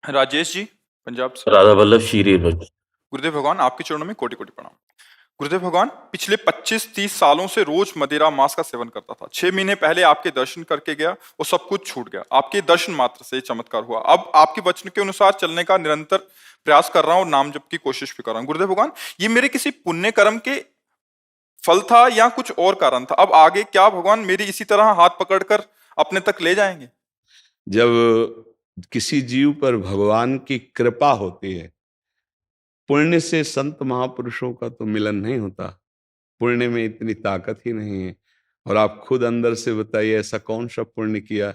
राजेश जी, पंजाब से। राधा वल्लभ शीरी भज। गुरुदेव भगवान आपके चरणों में कोटि कोटि प्रणाम। गुरुदेव भगवान पिछले 25-30 सालों से रोज मदिरा मांस का सेवन करता था। 6 महीने पहले आपके दर्शन करके गया, वो सब कुछ छूट गया। आपके दर्शन मात्र से ये चमत्कार हुआ। अब आपके वचन के अनुसार चलने का निरंतर प्रयास कर रहा हूँ और नाम जप की कोशिश भी कर रहा हूँ। गुरुदेव भगवान, ये मेरे किसी पुण्य कर्म के फल था या कुछ और कारण था? अब आगे क्या भगवान मेरी इसी तरह हाथ पकड़कर अपने तक ले जाएंगे? जब किसी जीव पर भगवान की कृपा होती है, पुण्य से संत महापुरुषों का तो मिलन नहीं होता। पुण्य में इतनी ताकत ही नहीं है। और आप खुद अंदर से बताइए, ऐसा कौन सा पुण्य किया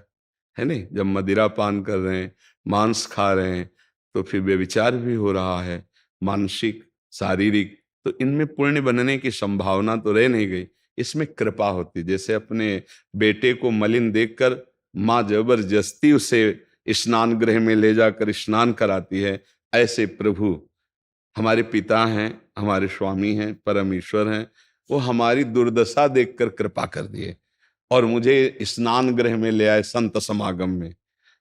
है? नहीं, जब मदिरा पान कर रहे हैं, मांस खा रहे हैं, तो फिर व्यभिचार भी हो रहा है, मानसिक शारीरिक, तो इनमें पुण्य बनने की संभावना तो रह नहीं गई। इसमें कृपा होती। जैसे अपने बेटे को मलिन देखकर माँ जबरदस्ती उसे स्नान गृह में ले जाकर स्नान कराती है, ऐसे प्रभु हमारे पिता हैं, हमारे स्वामी हैं, परमेश्वर हैं। वो हमारी दुर्दशा देखकर कृपा कर दिए और मुझे स्नान गृह में ले आए संत समागम में।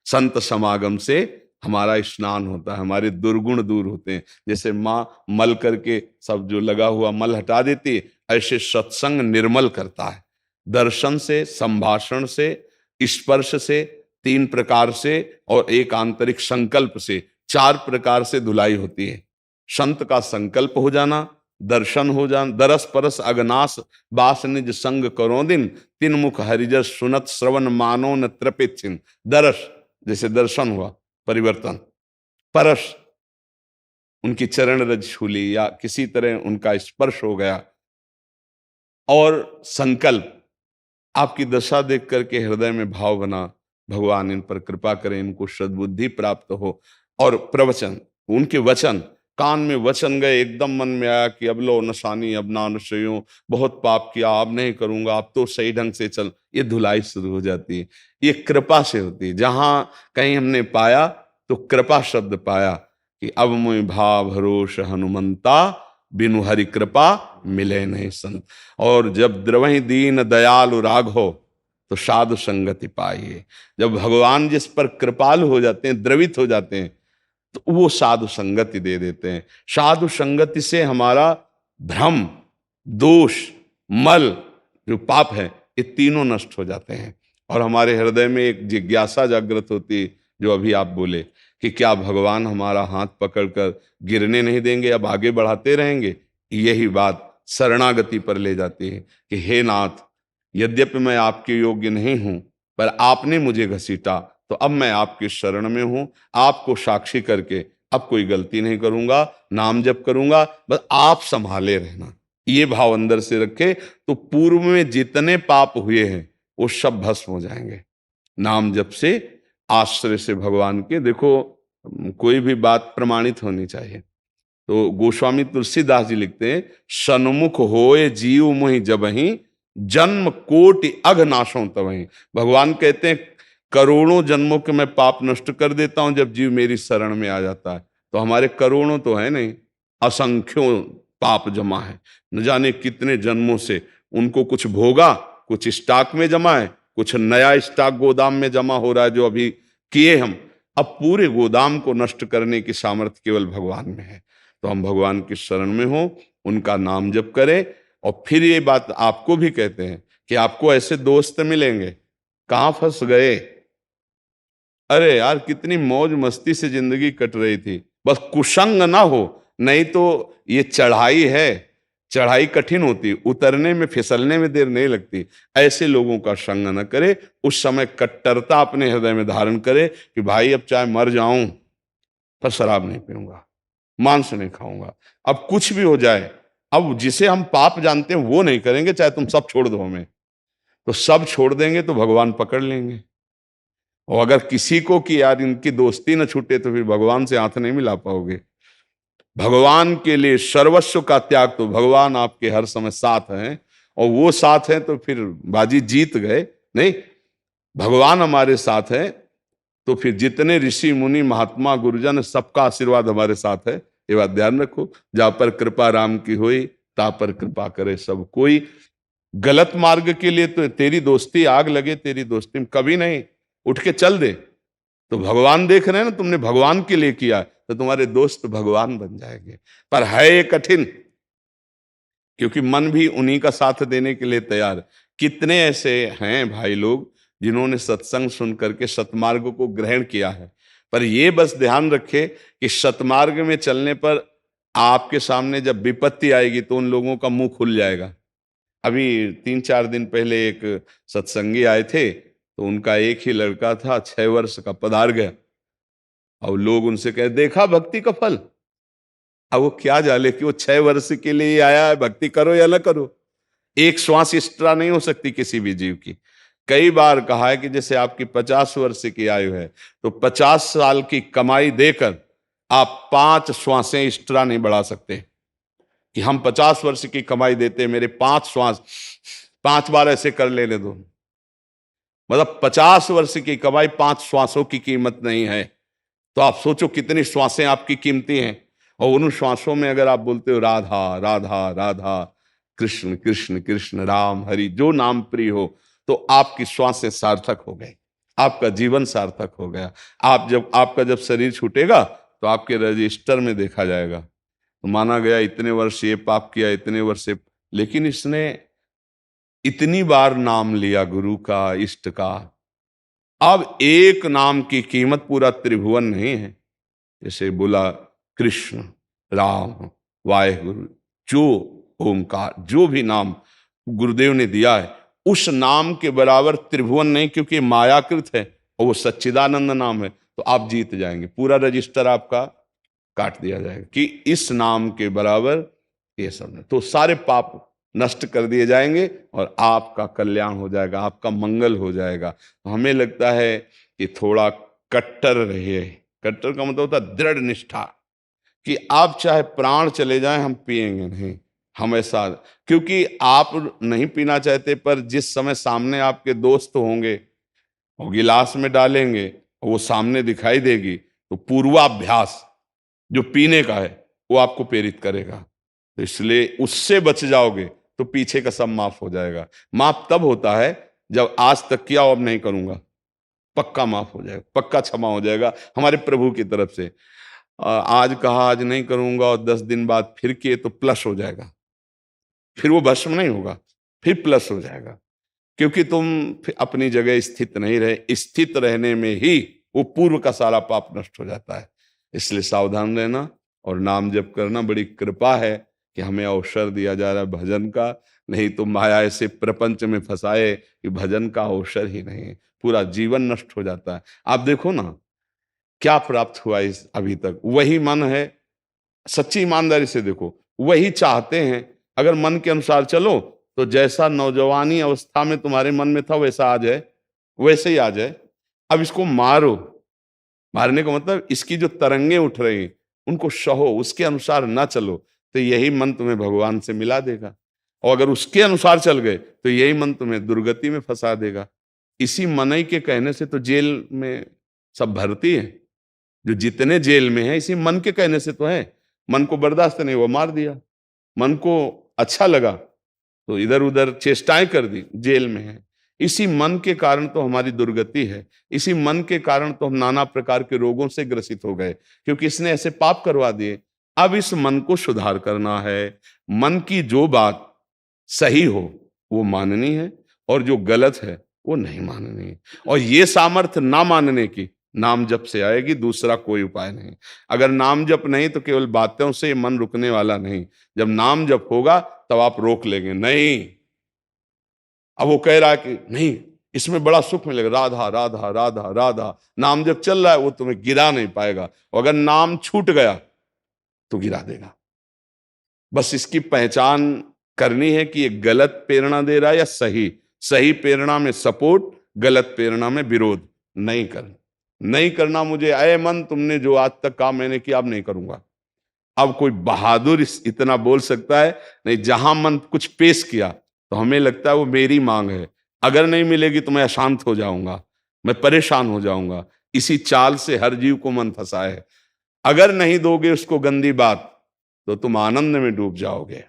संत समागम से हमारा स्नान होता है, हमारे दुर्गुण दूर होते हैं। जैसे माँ मल करके सब जो लगा हुआ मल हटा देती है, ऐसे सत्संग निर्मल करता है। दर्शन से, संभाषण से, स्पर्श से, 3 प्रकार से और एक आंतरिक संकल्प से, 4 प्रकार से धुलाई होती है। संत का संकल्प हो जाना, दर्शन हो जाना, दरस परस अगनास बास निज संग करो दिन, 3 मुख हरिजस सुनत श्रवण मानो न तृपित छिन। दरस जैसे दर्शन हुआ, परिवर्तन। परस उनकी चरण रज छू ली या किसी तरह उनका स्पर्श हो गया। और संकल्प, आपकी दशा देख करके हृदय में भाव बना, भगवान इन पर कृपा करें, इनको सद्बुद्धि प्राप्त हो। और प्रवचन, उनके वचन, कान में वचन गए, एकदम मन में आया कि अब लो नशानी अब ना नशेयों, बहुत पाप किया, अब नहीं करूंगा, अब तो सही ढंग से चल। ये धुलाई शुरू हो जाती है। ये कृपा से होती है। जहां कहीं हमने पाया तो कृपा शब्द पाया कि अब मुझे भाव भरोस हनुमंता, बिनु हरि कृपा मिले नहीं संत। और जब द्रवहि दीन दयालु राघो, तो साधु संगति पाइए। जब भगवान जिस पर कृपालु हो जाते हैं, द्रवित हो जाते हैं, तो वो साधु संगति दे देते हैं। साधु संगति से हमारा भ्रम, दोष, मल, जो पाप है, ये तीनों नष्ट हो जाते हैं। और हमारे हृदय में एक जिज्ञासा जागृत होती है, जो अभी आप बोले कि क्या भगवान हमारा हाथ पकड़कर गिरने नहीं देंगे, अब आगे बढ़ाते रहेंगे? यही बात शरणागति पर ले जाती है कि हे नाथ, यद्यपि मैं आपके योग्य नहीं हूं, पर आपने मुझे घसीटा, तो अब मैं आपके शरण में हूं। आपको साक्षी करके अब कोई गलती नहीं करूंगा, नाम जप करूंगा, बस आप संभाले रहना। ये भाव अंदर से रखे तो पूर्व में जितने पाप हुए हैं वो सब भस्म हो जाएंगे। नाम जप से, आश्रय से भगवान के। देखो, कोई भी बात प्रमाणित होनी चाहिए। तो गोस्वामी तुलसीदास जी लिखते हैं, सन्मुख होए जीव मोहि जबहि, जन्म कोटि अघ नाशों तबहि। भगवान कहते हैं करोड़ों जन्मों के मैं पाप नष्ट कर देता हूं जब जीव मेरी शरण में आ जाता है। तो हमारे करोड़ों तो है नहीं, असंख्यों पाप जमा है। न जाने कितने जन्मों से उनको कुछ भोगा, कुछ स्टॉक में जमा है, कुछ नया स्टॉक गोदाम में जमा हो रहा है जो अभी किए हम। अब पूरे गोदाम को नष्ट करने की सामर्थ्य केवल भगवान में है। तो हम भगवान की शरण में हो, उनका नाम जप करें। और फिर ये बात आपको भी कहते हैं कि आपको ऐसे दोस्त मिलेंगे। कहाँ फंस गए? अरे यार, कितनी मौज मस्ती से जिंदगी कट रही थी, बस कुसंग ना हो। नहीं तो ये चढ़ाई है, चढ़ाई कठिन होती, उतरने में, फिसलने में देर नहीं लगती। ऐसे लोगों का संग न करे। उस समय कट्टरता अपने हृदय में धारण करे कि भाई अब चाहे मर जाऊं पर शराब नहीं पीऊंगा, मांस नहीं खाऊंगा, अब कुछ भी हो जाए। अब जिसे हम पाप जानते हैं वो नहीं करेंगे, चाहे तुम सब छोड़ दो हमें। तो सब छोड़ देंगे तो भगवान पकड़ लेंगे। और अगर किसी को कि यार इनकी दोस्ती न छूटे, तो फिर भगवान से हाथ नहीं मिला पाओगे। भगवान के लिए सर्वस्व का त्याग, तो भगवान आपके हर समय साथ हैं। और वो साथ हैं तो फिर बाजी जीत गए। नहीं, भगवान हमारे साथ है तो फिर जितने ऋषि मुनि महात्मा गुरुजन, सबका आशीर्वाद हमारे साथ है। ये बात ध्यान रखो। जहां पर कृपा राम की हुई, ता पर कृपा करे सब कोई। गलत मार्ग के लिए तो तेरी दोस्ती आग लगे, तेरी दोस्ती में कभी नहीं, उठ के चल दे। तो भगवान देख रहे हैं ना, तुमने भगवान के लिए किया तो तुम्हारे दोस्त भगवान बन जाएंगे। पर है ये कठिन, क्योंकि मन भी उन्हीं का साथ देने के लिए तैयार है। कितने ऐसे हैं भाई लोग जिन्होंने सत्संग सुन करके सतमार्ग को ग्रहण किया है, पर ये बस ध्यान रखे कि सतमार्ग में चलने पर आपके सामने जब विपत्ति आएगी तो उन लोगों का मुंह खुल जाएगा। अभी 3-4 दिन पहले एक सत्संगी आए थे, तो उनका एक ही लड़का था, 6 वर्ष का, पधार गया और लोग उनसे कहे देखा भक्ति का फल। अब वो क्या जाने कि वो 6 वर्ष के लिए आया है, भक्ति करो या ना करो। एक श्वास एक्स्ट्रा नहीं हो सकती किसी भी जीव की। कई बार कहा है कि जैसे आपकी 50 वर्ष की आयु है तो 50 साल की कमाई देकर आप 5 श्वासें एक्स्ट्रा नहीं बढ़ा सकते, कि हम 50 वर्ष की कमाई देते, मेरे 5 श्वास 5 बार ऐसे कर लेने दो। मतलब 50 वर्ष की कमाई 5 श्वासों की कीमत नहीं है। तो आप सोचो कितनी श्वासें आपकी कीमती हैं, और उन श्वासों में अगर आप बोलते हो राधा राधा राधा, कृष्ण कृष्ण कृष्ण, राम हरि, जो नाम प्रिय हो, तो आपकी श्वासें सार्थक हो गई, आपका जीवन सार्थक हो गया। आपका जब शरीर छूटेगा तो आपके रजिस्टर में देखा जाएगा, तो माना गया इतने वर्ष ये पाप किया, इतने वर्ष ये, लेकिन इसने इतनी बार नाम लिया गुरु का, इष्ट का। अब एक नाम की कीमत पूरा त्रिभुवन नहीं है। जैसे बोला कृष्ण, राम, वाहेगुरु, जो ओंकार, जो भी नाम गुरुदेव ने दिया है, उस नाम के बराबर त्रिभुवन नहीं, क्योंकि मायाकृत है और वो सच्चिदानंद नाम है। तो आप जीत जाएंगे, पूरा रजिस्टर आपका काट दिया जाएगा कि इस नाम के बराबर ये सब नहीं। तो सारे पाप नष्ट कर दिए जाएंगे और आपका कल्याण हो जाएगा, आपका मंगल हो जाएगा। तो हमें लगता है कि थोड़ा कट्टर रहिए। कट्टर का मतलब होता है दृढ़ निष्ठा, कि आप चाहे प्राण चले जाएं हम पिएंगे नहीं, हम ऐसा, क्योंकि आप नहीं पीना चाहते, पर जिस समय सामने आपके दोस्त होंगे और गिलास में डालेंगे और वो सामने दिखाई देगी, तो पूर्वाभ्यास जो पीने का है वो आपको प्रेरित करेगा। तो इसलिए उससे बच जाओगे तो पीछे का सब माफ हो जाएगा। माफ तब होता है जब आज तक किया अब नहीं करूंगा, पक्का माफ हो जाएगा, पक्का क्षमा हो जाएगा हमारे प्रभु की तरफ से। आज कहा आज नहीं करूंगा और 10 दिन बाद फिर किए तो प्लस हो जाएगा, फिर वो भस्म नहीं होगा, फिर प्लस हो जाएगा, क्योंकि तुम फिर अपनी जगह स्थित नहीं रहे। स्थित रहने में ही वो पूर्व का सारा पाप नष्ट हो जाता है। इसलिए सावधान रहना और नाम जप करना। बड़ी कृपा है कि हमें अवसर दिया जा रहा है भजन का, नहीं तो माया ऐसे प्रपंच में फंसाए कि भजन का अवसर ही नहीं, पूरा जीवन नष्ट हो जाता है। आप देखो ना क्या प्राप्त हुआ इस अभी तक, वही मन है, सच्ची ईमानदारी से देखो, वही चाहते हैं। अगर मन के अनुसार चलो तो जैसा नौजवानी अवस्था में तुम्हारे मन में था वैसा आ जाए, वैसे ही आ जाए। अब इसको मारो, मारने का मतलब इसकी जो तरंगे उठ रही उनको सहो, उसके अनुसार ना चलो, तो यही मन तुम्हें भगवान से मिला देगा। और अगर उसके अनुसार चल गए तो यही मन तुम्हें दुर्गति में फंसा देगा। इसी मनई के कहने से तो जेल में सब भर्ती है, जो जितने जेल में है इसी मन के कहने से तो है। मन को बर्दाश्त नहीं हुआ, मार दिया। मन को अच्छा लगा तो इधर उधर चेष्टाएं कर दी, जेल में है। इसी मन के कारण तो हमारी दुर्गति है, इसी मन के कारण तो हम नाना प्रकार के रोगों से ग्रसित हो गए, क्योंकि इसने ऐसे पाप करवा दिए। अब इस मन को सुधार करना है। मन की जो बात सही हो वो माननी है और जो गलत है वो नहीं माननी है। और ये सामर्थ्य ना मानने की नाम जप से आएगी, दूसरा कोई उपाय नहीं। अगर नाम जप नहीं तो केवल बातों से मन रुकने वाला नहीं, जब नाम जप होगा तब आप रोक लेंगे। नहीं, अब वो कह रहा है कि नहीं इसमें बड़ा सुख मिलेगा, राधा राधा राधा राधा, नाम जब चल रहा है वो तुम्हें गिरा नहीं पाएगा, और अगर नाम छूट गया तो गिरा देगा। बस इसकी पहचान करनी है कि ये गलत प्रेरणा दे रहा है या सही। सही प्रेरणा में सपोर्ट, गलत प्रेरणा में विरोध नहीं करना। नहीं करना मुझे, अय मन तुमने जो आज तक काम मैंने किया अब नहीं करूंगा। अब कोई बहादुर इतना बोल सकता है? नहीं, जहां मन कुछ पेश किया तो हमें लगता है वो मेरी मांग है, अगर नहीं मिलेगी तो मैं अशांत हो जाऊंगा, मैं परेशान हो जाऊंगा। इसी चाल से हर जीव को मन फंसा है। अगर नहीं दोगे उसको गंदी बात तो तुम आनंद में डूब जाओगे,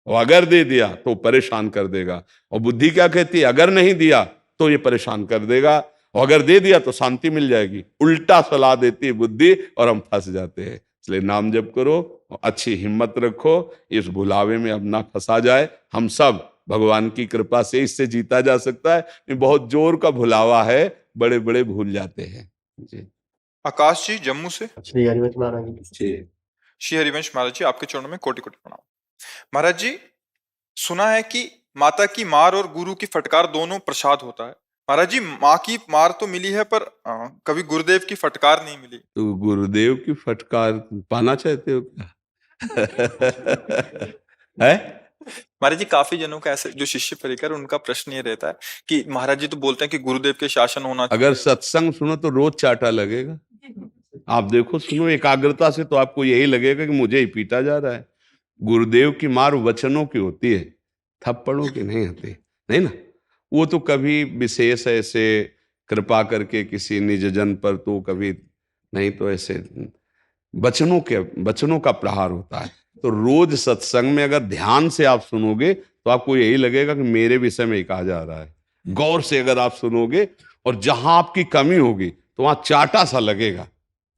और अगर दे दिया तो परेशान कर देगा। और बुद्धि क्या कहती है? अगर नहीं दिया तो ये परेशान कर देगा। और अगर दे दिया तो शांति मिल जाएगी। उल्टा सलाह देती है बुद्धि और हम फंस जाते हैं। इसलिए नाम जप करो, अच्छी हिम्मत रखो, इस भुलावे में अब ना फंसा जाए। हम सब भगवान की कृपा से इससे जीता जा सकता है। ये बहुत जोर का भुलावा है, बड़े बड़े भूल जाते हैं जी। आकाश जी जम्मू से। श्री हरिवंश महाराज जी। श्री हरिवंश महाराज जी, आपके चरणों में कोटि कोटि प्रणाम। महाराज जी, सुना है कि माता की मार और गुरु की फटकार दोनों प्रसाद होता है। महाराज जी, माँ की मार तो मिली है पर कभी गुरुदेव की फटकार नहीं मिली। तो गुरुदेव की फटकार पाना चाहते हो क्या? है? महाराज जी, काफी जनों का ऐसे जो शिष्य परिकर उनका प्रश्न ये रहता है कि महाराज जी तो बोलते हैं कि गुरुदेव के शासन होना चाहिए। अगर सत्संग सुनो तो रोज चाटा लगेगा। आप देखो, सुनो एकाग्रता से तो आपको यही लगेगा कि मुझे ही पीटा जा रहा है। गुरुदेव की मार वचनों की होती है, थप्पड़ों की नहीं होती, नहीं ना। वो तो कभी विशेष ऐसे कृपा करके किसी निज जन पर, तो कभी नहीं, तो ऐसे वचनों का प्रहार होता है। तो रोज सत्संग में अगर ध्यान से आप सुनोगे तो आपको यही लगेगा कि मेरे विषय में ही कहा जा रहा है। गौर से अगर आप सुनोगे और जहां आपकी कमी होगी तो वहां चाटा सा लगेगा।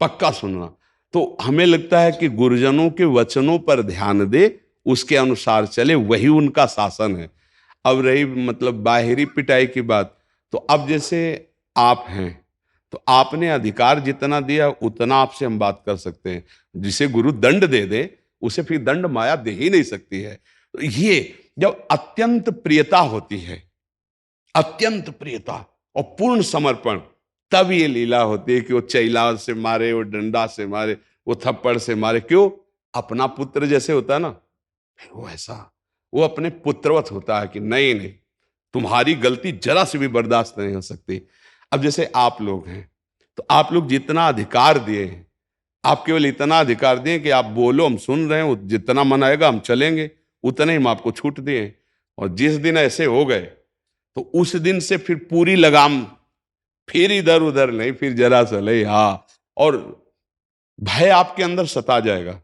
पक्का सुनना। तो हमें लगता है कि गुरुजनों के वचनों पर ध्यान दे, उसके अनुसार चले, वही उनका शासन है। अब रही मतलब बाहरी पिटाई की बात, तो अब जैसे आप हैं तो आपने अधिकार जितना दिया उतना आपसे हम बात कर सकते हैं। जिसे गुरु दंड दे दे उसे फिर दंड माया दे ही नहीं सकती है। तो ये जब अत्यंत प्रियता होती है, अत्यंत प्रियता और पूर्ण समर्पण, तब ये लीला होती है कि वो चैला से मारे, वो डंडा से मारे, वो थप्पड़ से मारे। क्यों? अपना पुत्र जैसे होता है ना, वो ऐसा वो अपने पुत्रवत होता है कि नहीं नहीं, तुम्हारी गलती जरा से भी बर्दाश्त नहीं हो सकती। अब जैसे आप लोग हैं तो आप लोग जितना अधिकार दिए हैं, आप केवल इतना अधिकार दिए कि आप बोलो, हम सुन रहे हैं, जितना मन आएगा हम चलेंगे, उतने ही हम आपको छूट दिए। और जिस दिन ऐसे हो गए तो उस दिन से फिर पूरी लगाम, फिर इधर उधर नहीं, फिर जरा सा नहीं। हाँ, और भय आपके अंदर सता जाएगा।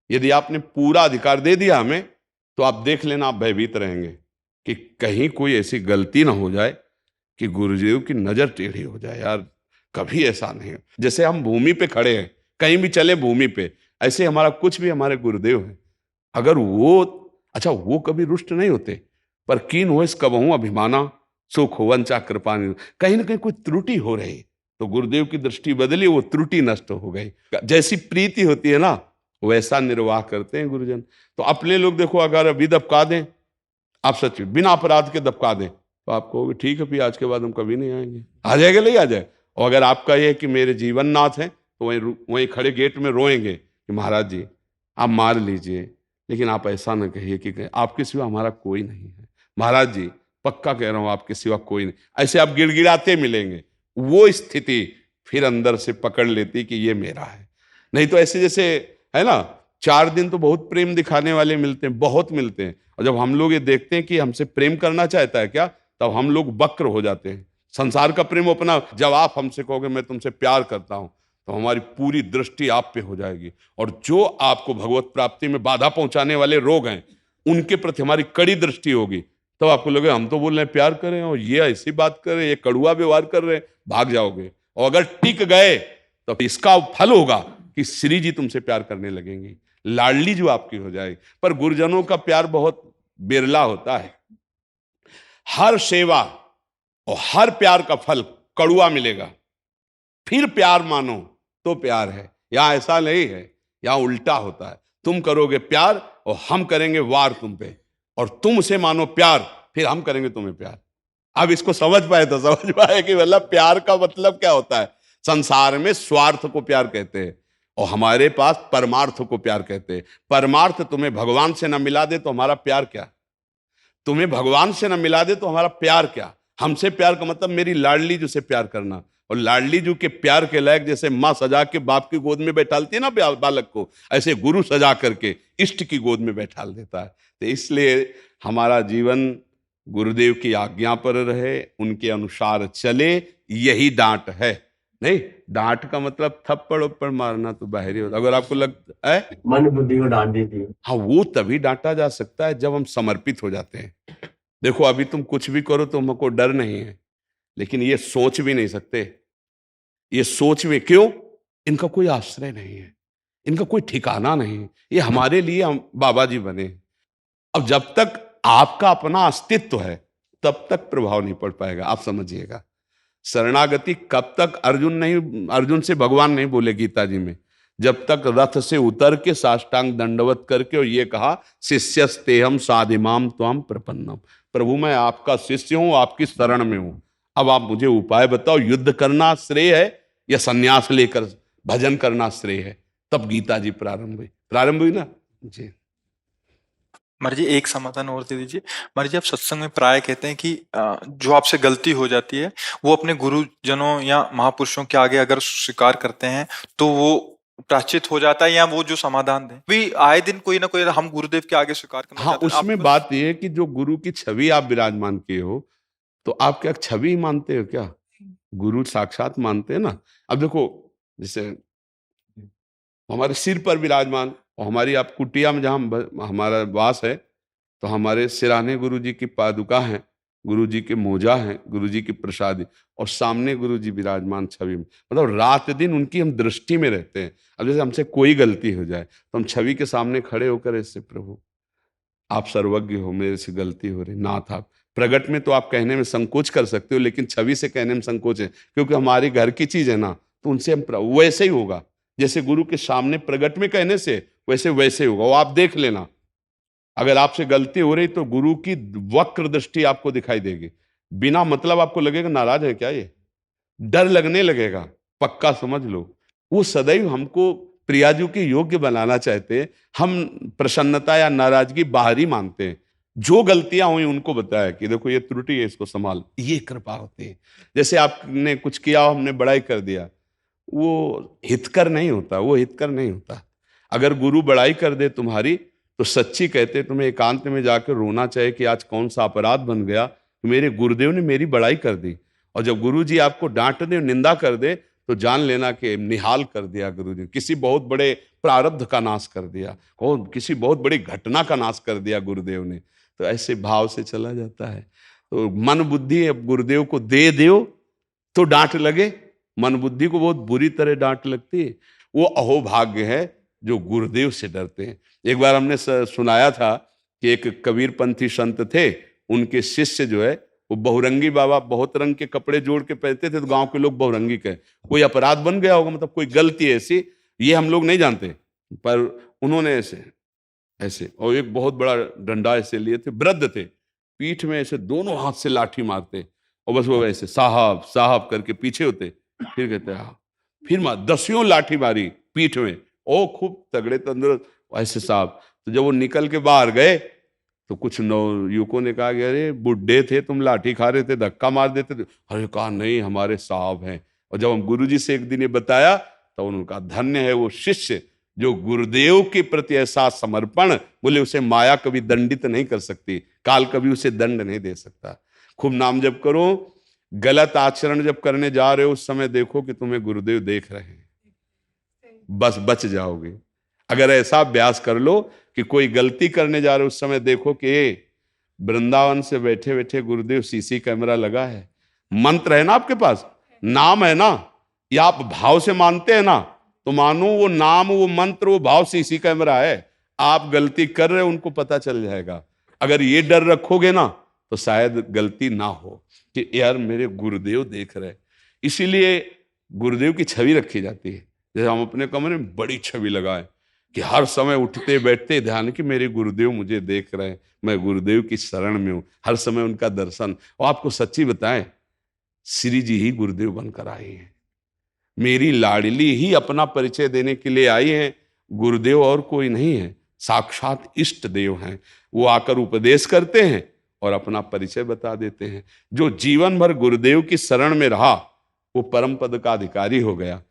यदि आपने पूरा अधिकार दे दिया हमें तो आप देख लेना, आप भयभीत रहेंगे कि कहीं कोई ऐसी गलती ना हो जाए कि गुरुदेव की नजर टेढ़ी हो जाए। यार कभी ऐसा नहीं। जैसे हम भूमि पे खड़े हैं, कहीं भी चले भूमि पे, ऐसे हमारा कुछ भी हमारे गुरुदेव हैं। अगर वो कभी रुष्ट नहीं होते, पर कीन हो इस कबहू अभिमाना, सुख हो वंचा कृपा नहीं। कहीं ना कहीं कोई त्रुटि हो रही तो गुरुदेव की दृष्टि बदली, वो त्रुटि नष्ट हो गई। जैसी प्रीति होती है ना, वैसा निर्वाह करते हैं गुरुजन। तो अपने लोग देखो, अगर अभी दबका दें, आप सच बिना अपराध के दबका दें तो आप कहोगे ठीक है, फिर आज के बाद हम कभी नहीं आएंगे। आ जाएगा, नहीं आ जाए। और अगर आपका ये है कि मेरे जीवन नाथ हैं, तो वहीं खड़े गेट में रोएंगे कि महाराज जी आप मार लीजिए, लेकिन आप ऐसा ना कहिए कि आपके सिवा हमारा कोई नहीं है। महाराज जी पक्का कह रहा हूं, आपके सिवा कोई नहीं। ऐसे आप गिड़गिड़ाते मिलेंगे। वो स्थिति फिर अंदर से पकड़ लेती कि ये मेरा है। नहीं तो ऐसे जैसे है ना, 4 दिन तो बहुत प्रेम दिखाने वाले मिलते हैं, बहुत मिलते हैं। और जब हम लोग ये देखते हैं कि हमसे प्रेम करना चाहता है क्या, तब हम लोग वक्र हो जाते हैं। संसार का प्रेम अपना, जब आप हमसे कहोगे मैं तुमसे प्यार करता हूं, तो हमारी पूरी दृष्टि आप पे हो जाएगी। और जो आपको भगवत प्राप्ति में बाधा पहुंचाने वाले रोग हैं, उनके प्रति हमारी कड़ी दृष्टि होगी। तब आपको लगेगा हम तो बोल रहे हैं प्यार करें और ये ऐसी बात कर रहे हैं, ये कड़ुआ व्यवहार कर रहे हैं, भाग जाओगे। और अगर टिक गए तो इसका फल होगा कि श्री जी तुमसे प्यार करने लगेंगी, लाडली जो आपकी हो जाएगी। पर गुरुजनों का प्यार बहुत बिरला होता है। हर सेवा और हर प्यार का फल कड़ुआ मिलेगा, फिर प्यार मानो तो प्यार है। यहां ऐसा नहीं है, यहां उल्टा होता है। तुम करोगे प्यार और हम करेंगे वार तुम पे, और तुम उसे मानो प्यार, फिर हम करेंगे तुम्हें प्यार। अब इसको समझ पाए तो समझ पाए कि मतलब प्यार का मतलब क्या होता है। संसार में स्वार्थ को प्यार कहते हैं और हमारे पास परमार्थ को प्यार कहते हैं। परमार्थ तुम्हें भगवान से न मिला दे तो हमारा प्यार क्या, तुम्हें भगवान से न मिला दे तो हमारा प्यार क्या। हमसे प्यार का मतलब मेरी लाडली जो से प्यार करना, और लाडली जो के प्यार के लायक जैसे माँ सजा के बाप की गोद में बैठालती है ना बालक को, ऐसे गुरु सजा करके इष्ट की गोद में बैठाल देता है। तो इसलिए हमारा जीवन गुरुदेव की आज्ञा पर रहे, उनके अनुसार चले, यही डांट है। नहीं, डांट का मतलब थप्पड़ उप्पड़ मारना तो बाहरी होता। अगर आपको लगता है मन बुद्धि को डांट देती है, हाँ, वो तभी डांटा जा सकता है जब हम समर्पित हो जाते हैं। देखो अभी तुम कुछ भी करो तो हमको डर नहीं है, लेकिन ये सोच भी नहीं सकते। ये सोच में क्यों? इनका कोई आश्रय नहीं है, इनका कोई ठिकाना नहीं है। ये हमारे लिए हम बाबा जी बने। अब जब तक आपका अपना अस्तित्व है तब तक प्रभाव नहीं पड़ पाएगा। आप समझिएगा, शरणागति कब तक अर्जुन से भगवान नहीं बोले गीता जी में, जब तक रथ से उतर के साष्टांग दंडवत करके और ये कहा शिष्यस्तेहम साधिमाम त्वाम प्रपन्नम, प्रभु मैं आपका शिष्य हूं, आपकी शरण में हूं। अब आप मुझे उपाय बताओ, युद्ध करना श्रेय है या सन्यास लेकर भजन करना श्रेय है? तब गीता जी प्रारंभ हुई ना जी। महाराज जी एक समाधान और दे दीजिए। महाराज जी आप सत्संग में प्राय कहते हैं कि जो आपसे गलती हो जाती है वो अपने गुरुजनों या महापुरुषों के आगे अगर स्वीकार करते हैं तो वो प्रायश्चित हो जाता है, या वो जो समाधान दें भी आए दिन कोई ना कोई हम गुरुदेव के आगे स्वीकार करना हाँ, चाहते हैं। उसमें बात यह है कि जो गुरु की छवि आप विराजमान किए हो, तो आप क्या छवि मानते हो क्या? गुरु साक्षात मानते हैं ना। अब देखो, जैसे हमारे सिर पर विराजमान और हमारी आप कुटिया में जहाँ हमारा वास है, तो हमारे सिराने गुरु जी की पादुका हैं, गुरु जी के मोजा हैं, गुरु जी की प्रसादी, और सामने गुरु जी विराजमान छवि में। मतलब रात दिन उनकी हम दृष्टि में रहते हैं। अब जैसे हमसे कोई गलती हो जाए तो हम छवि के सामने खड़े होकर ऐसे, प्रभु आप सर्वज्ञ हो, मेरे से गलती हो रही, नाथ आप प्रगट में तो आप कहने में संकोच कर सकते हो, लेकिन छवि से कहने में संकोच है, क्योंकि हमारी घर की चीज है ना, तो उनसे हम वैसे ही होगा जैसे गुरु के सामने प्रगट में कहने से वैसे ही होगा। वो आप देख लेना, अगर आपसे गलती हो रही तो गुरु की वक्र दृष्टि आपको दिखाई देगी। बिना मतलब आपको लगेगा नाराज है क्या, ये डर लगने लगेगा, पक्का समझ लो। वो सदैव हमको प्रियाजू के योग्य बनाना चाहते हैं। हम प्रसन्नता या नाराजगी बाहरी मानते हैं। जो गलतियां हुई उनको बताया कि देखो ये त्रुटि है, इसको संभाल, ये कृपा होती है। जैसे आपने कुछ किया, हमने बड़ाई कर दिया, वो हितकर नहीं होता, वो हितकर नहीं होता। अगर गुरु बड़ाई कर दे तुम्हारी, तो सच्ची कहते तुम्हें एकांत में जाकर रोना चाहिए कि आज कौन सा अपराध बन गया, मेरे गुरुदेव ने मेरी बड़ाई कर दी। और जब गुरु जी आपको डांट दे, निंदा कर दे, तो जान लेना कि निहाल कर दिया गुरु जी, किसी बहुत बड़े प्रारब्ध का नाश कर दिया, कौन किसी बहुत बड़ी घटना का नाश कर दिया गुरुदेव ने। तो ऐसे भाव से चला जाता है। तो मन बुद्धि अब गुरुदेव को दे दो तो डांट लगे, मन बुद्धि को बहुत बुरी तरह डांट लगती है। वो अहोभाग्य है जो गुरुदेव से डरते हैं। एक बार हमने सुनाया था कि एक कबीरपंथी संत थे, उनके शिष्य जो है वो बहुरंगी बाबा, बहुत रंग के कपड़े जोड़ के पहनते थे, तो गांव के लोग बहुरंगी कहे। कोई अपराध बन गया होगा, मतलब कोई गलती ऐसी, ये हम लोग नहीं जानते, पर उन्होंने ऐसे ऐसे और एक बहुत बड़ा डंडा ऐसे लिए थे, वृद्ध थे, पीठ में ऐसे दोनों हाथ से लाठी मारते, और बस वो ऐसे साहब साहब करके पीछे होते, फिर कहते हाँ, फिर दसियों लाठी मारी पीठ में, ओ खूब तगड़े तंदुरुस्त ऐसे साहब। तो जब वो निकल के बाहर गए तो कुछ युवकों ने कहा कि अरे बुड्ढे थे, तुम लाठी खा रहे थे, धक्का मार देते थे। अरे कहा नहीं, हमारे साहब हैं। और जब हम गुरुजी से एक दिन ये बताया तो उन्होंने कहा धन्य है वो शिष्य जो गुरुदेव के प्रति ऐसा समर्पण, बोले उसे माया कभी दंडित नहीं कर सकती, काल कभी उसे दंड नहीं दे सकता। खूब नाम जप करो। गलत आचरण जब करने जा रहे हो उस समय देखो कि तुम्हें गुरुदेव देख रहे हैं, बस बच जाओगे। अगर ऐसा अभ्यास कर लो कि कोई गलती करने जा रहे हो उस समय देखो कि वृंदावन से बैठे बैठे गुरुदेव सीसी कैमरा लगा है, मंत्र है ना आपके पास, नाम है ना, या आप भाव से मानते हैं ना, तो मानो वो नाम, वो मंत्र, वो भाव सीसी कैमरा है। आप गलती कर रहे हो उनको पता चल जाएगा। अगर ये डर रखोगे ना तो शायद गलती ना हो कि यार मेरे गुरुदेव देख रहे। इसीलिए गुरुदेव की छवि रखी जाती है। जैसे हम अपने कमरे में बड़ी छवि लगाए कि हर समय उठते बैठते ध्यान कि मेरे गुरुदेव मुझे देख रहे हैं, मैं गुरुदेव की शरण में हूं, हर समय उनका दर्शन। और आपको सच्ची बताएं, श्री जी ही गुरुदेव बनकर आई हैं। मेरी लाडली ही अपना परिचय देने के लिए आई हैं। गुरुदेव और कोई नहीं है, साक्षात इष्ट देव हैं। वो आकर उपदेश करते हैं और अपना परिचय बता देते हैं। जो जीवन भर गुरुदेव की शरण में रहा वो परम पद का अधिकारी हो गया।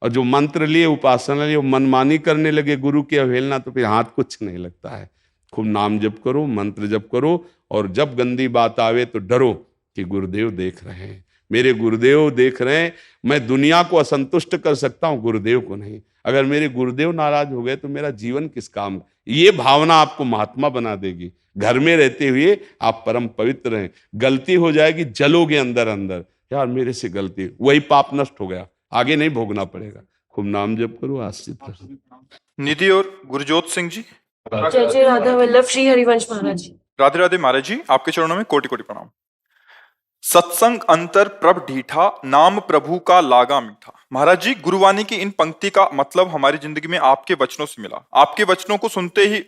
और जो मंत्र लिए, उपासना लिए, मनमानी करने लगे, गुरु की अवहेलना, तो फिर हाथ कुछ नहीं लगता है। खूब नाम जप करो, मंत्र जप करो, और जब गंदी बात आवे तो डरो कि गुरुदेव देख रहे हैं, मेरे गुरुदेव देख रहे हैं। मैं दुनिया को असंतुष्ट कर सकता हूं, गुरुदेव को नहीं। अगर मेरे गुरुदेव नाराज हो गए तो मेरा जीवन किस काम। ये भावना आपको महात्मा बना देगी। घर में रहते हुए आप परम पवित्र हैं। गलती हो जाएगी, जलोगे अंदर अंदर, यार मेरे से गलती, वही पाप नष्ट हो गया, आगे नहीं भोगना पड़ेगा। खूब नाम जप करो, आश्रित रहो। निधि और गुरजोत सिंह जी। जय जय राधा वल्लभ श्री हरिवंश महाराज जी। राधे राधे महाराज जी, आपके चरणों में कोटि कोटि प्रणाम। सत्संग अंतर प्रभ ढीठा, नाम प्रभु का लागा मीठा। महाराज जी, गुरुवाणी की इन पंक्ति का मतलब हमारी जिंदगी में आपके वचनों से मिला। आपके वचनों को सुनते ही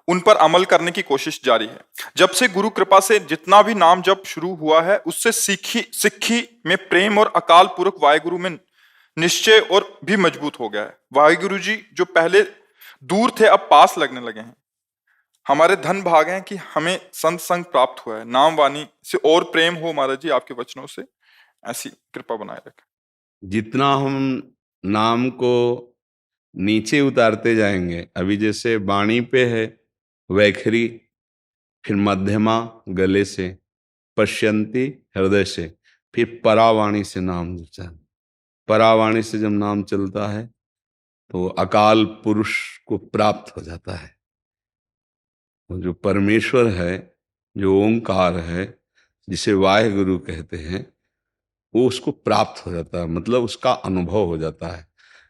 उन पर अमल करने की कोशिश जारी है। जब से गुरु कृपा से जितना भी नाम जप शुरू हुआ है, उससे सिक्खी में प्रेम और अकाल पुरख वाहेगुरु में निश्चय और भी मजबूत हो गया है। वाहेगुरु जी जो पहले दूर थे अब पास लगने लगे हैं। हमारे धन भाग हैं कि हमें संत संग प्राप्त हुआ है। नाम वाणी से और प्रेम हो महाराज जी, आपके वचनों से ऐसी कृपा बनाए रखें। जितना हम नाम को नीचे उतारते जाएंगे, अभी जैसे वाणी पे है वैखरी, फिर मध्यमा गले से, पश्यंती हृदय से, फिर परावाणी से नाम चल। परावाणी से जब नाम चलता है तो अकाल पुरुष को प्राप्त हो जाता है। वो जो परमेश्वर है, जो ओंकार है, जिसे वाहेगुरु कहते हैं, वो उसको प्राप्त हो जाता है, मतलब उसका अनुभव हो जाता है।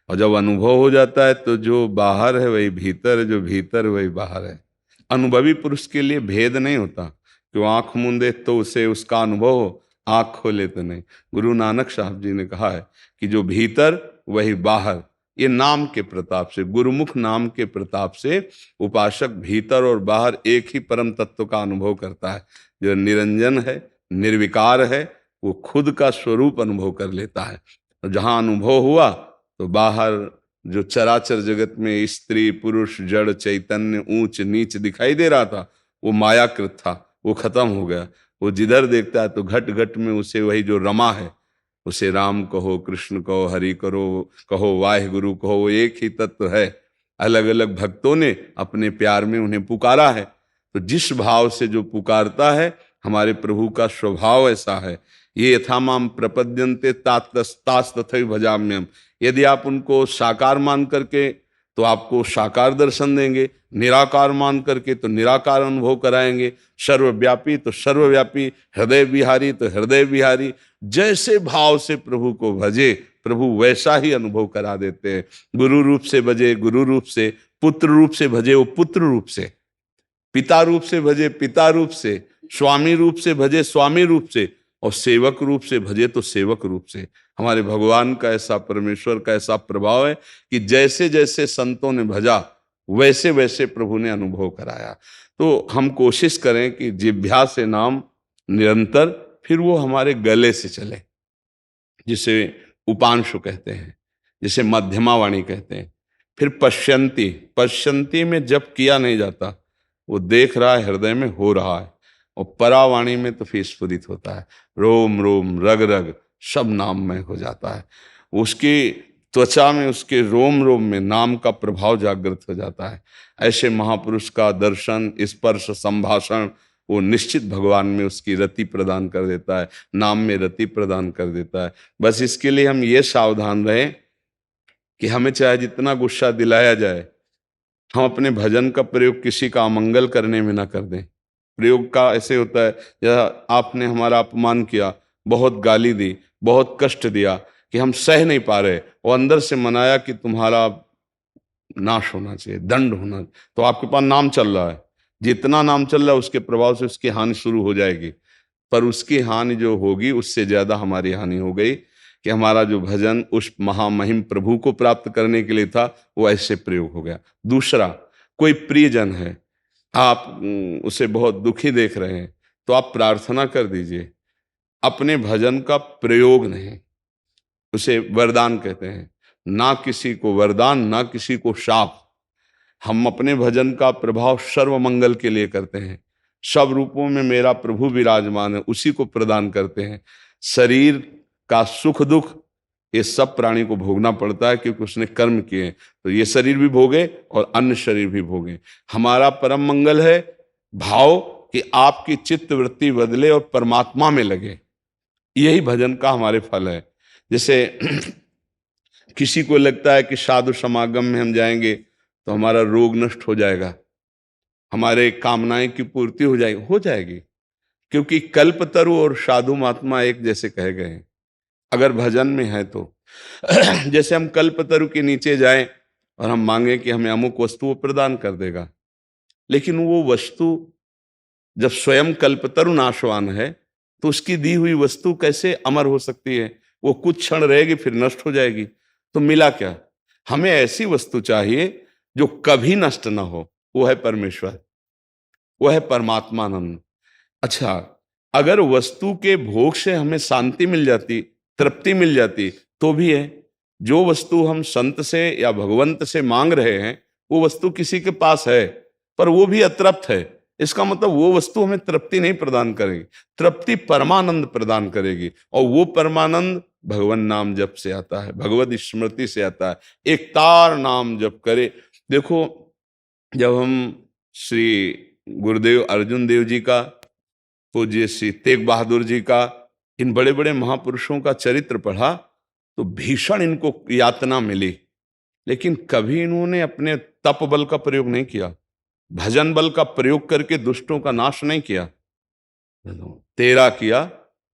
और जब अनुभव हो जाता है तो जो बाहर है वही भीतर है, जो भीतर है वही बाहर है। अनुभवी पुरुष के लिए भेद नहीं होता कि वो आंख मूंदे तो उसे उसका अनुभव हो, आंख खोले तो नहीं। गुरु नानक साहब जी ने कहा है कि जो भीतर वही बाहर। ये नाम के प्रताप से, गुरुमुख नाम के प्रताप से उपासक भीतर और बाहर एक ही परम तत्व का अनुभव करता है। जो निरंजन है, निर्विकार है, वो खुद का स्वरूप अनुभव कर लेता है। और जहाँ अनुभव हुआ तो बाहर जो चराचर जगत में स्त्री पुरुष जड़ चैतन्य ऊंच नीच दिखाई दे रहा था, वो मायाकृत था, वो खत्म हो गया। वो जिधर देखता है तो घट घट में उसे वही जो रमा है, उसे राम कहो, कृष्ण कहो, हरि कहो, वाहेगुरु कहो, वो एक ही तत्व है। अलग अलग भक्तों ने अपने प्यार में उन्हें पुकारा है। तो जिस भाव से जो पुकारता है, हमारे प्रभु का स्वभाव ऐसा है। ये यथा माम प्रपद्यन्ते तास तथैव भजाम्यहम्। यदि आप उनको साकार मान करके तो आपको साकार दर्शन देंगे, निराकार मान करके तो निराकार अनुभव कराएंगे, सर्वव्यापी तो सर्वव्यापी, हृदय विहारी तो हृदय विहारी। जैसे भाव से प्रभु को भजे, प्रभु वैसा ही अनुभव करा देते हैं। गुरु रूप से भजे गुरु रूप से, पुत्र रूप से भजे वो पुत्र रूप से, पिता रूप से भजे पिता रूप से, स्वामी रूप से भजे स्वामी रूप से, और सेवक रूप से भजे तो सेवक रूप से। हमारे भगवान का ऐसा, परमेश्वर का ऐसा प्रभाव है कि जैसे जैसे संतों ने भजा वैसे वैसे प्रभु ने अनुभव कराया। तो हम कोशिश करें कि जिह्वा से नाम निरंतर, फिर वो हमारे गले से चले, जिसे उपांशु कहते हैं, जिसे मध्यमा वाणी कहते हैं। फिर पश्यंती, पश्यंती में जप किया नहीं जाता, वो देख रहा है, हृदय में हो रहा है। और परावाणी में तो फिर स्फुरित होता है, रोम रोम रग रग सब नाम में हो जाता है। उसकी त्वचा में, उसके रोम रोम में नाम का प्रभाव जागृत हो जाता है। ऐसे महापुरुष का दर्शन, स्पर्श, संभाषण वो निश्चित भगवान में उसकी रति प्रदान कर देता है, नाम में रति प्रदान कर देता है। बस इसके लिए हम ये सावधान रहें कि हमें चाहे जितना गुस्सा दिलाया जाए, हम अपने भजन का प्रयोग किसी का अमंगल करने में ना कर दें। प्रयोग का ऐसे होता है, या आपने हमारा अपमान किया, बहुत गाली दी, बहुत कष्ट दिया कि हम सह नहीं पा रहे, और अंदर से मनाया कि तुम्हारा नाश होना चाहिए, दंड होना, तो आपके पास नाम चल रहा है, जितना नाम चल रहा है उसके प्रभाव से उसकी हानि शुरू हो जाएगी। पर उसकी हानि जो होगी उससे ज्यादा हमारी हानि हो गई कि हमारा जो भजन उस महामहिम प्रभु को प्राप्त करने के लिए था, वो ऐसे प्रयोग हो गया। दूसरा, कोई प्रियजन है, आप उसे बहुत दुखी देख रहे हैं, तो आप प्रार्थना कर दीजिए, अपने भजन का प्रयोग नहीं, उसे वरदान कहते हैं। ना किसी को वरदान, ना किसी को शाप। हम अपने भजन का प्रभाव सर्व मंगल के लिए करते हैं। सब रूपों में मेरा प्रभु विराजमान है, उसी को प्रदान करते हैं। शरीर का सुख दुख ये सब प्राणी को भोगना पड़ता है, क्योंकि उसने कर्म किए, तो ये शरीर भी भोगे और अन्य शरीर भी भोगे। हमारा परम मंगल है भाव कि आपकी चित्त वृत्ति बदले और परमात्मा में लगे, यही भजन का हमारे फल है। जैसे किसी को लगता है कि साधु समागम में हम जाएंगे तो हमारा रोग नष्ट हो जाएगा, हमारे कामनाएं की पूर्ति हो जाएगी, क्योंकि कल्पतरु और साधु महात्मा एक जैसे कहे गए हैं अगर भजन में है तो। जैसे हम कल्पतरु के नीचे जाएं और हम मांगे कि हमें अमुक वस्तु वो प्रदान कर देगा, लेकिन वो वस्तु जब स्वयं कल्पतरु नाशवान है तो उसकी दी हुई वस्तु कैसे अमर हो सकती है? वो कुछ क्षण रहेगी फिर नष्ट हो जाएगी। तो मिला क्या? हमें ऐसी वस्तु चाहिए जो कभी नष्ट ना हो, वो है परमेश्वर, वो है परमात्मानंद। अच्छा, अगर वस्तु के भोग से हमें शांति मिल जाती, तृप्ति मिल जाती तो भी है। जो वस्तु हम संत से या भगवंत से मांग रहे हैं वो वस्तु किसी के पास है पर वो भी अतृप्त है, इसका मतलब वो वस्तु हमें तृप्ति नहीं प्रदान करेगी, तृप्ति परमानंद प्रदान करेगी। और वो परमानंद भगवान नाम जप से आता है, भगवत स्मृति से आता है। एक तार नाम जप करे। देखो, जब हम श्री गुरुदेव अर्जुन देव जी का, पूज्य श्री तेग बहादुर जी का, इन बड़े बड़े महापुरुषों का चरित्र पढ़ा तो भीषण इनको यातना मिली, लेकिन कभी इन्होंने अपने तप बल का प्रयोग नहीं किया, भजन बल का प्रयोग करके दुष्टों का नाश नहीं किया। तेरा किया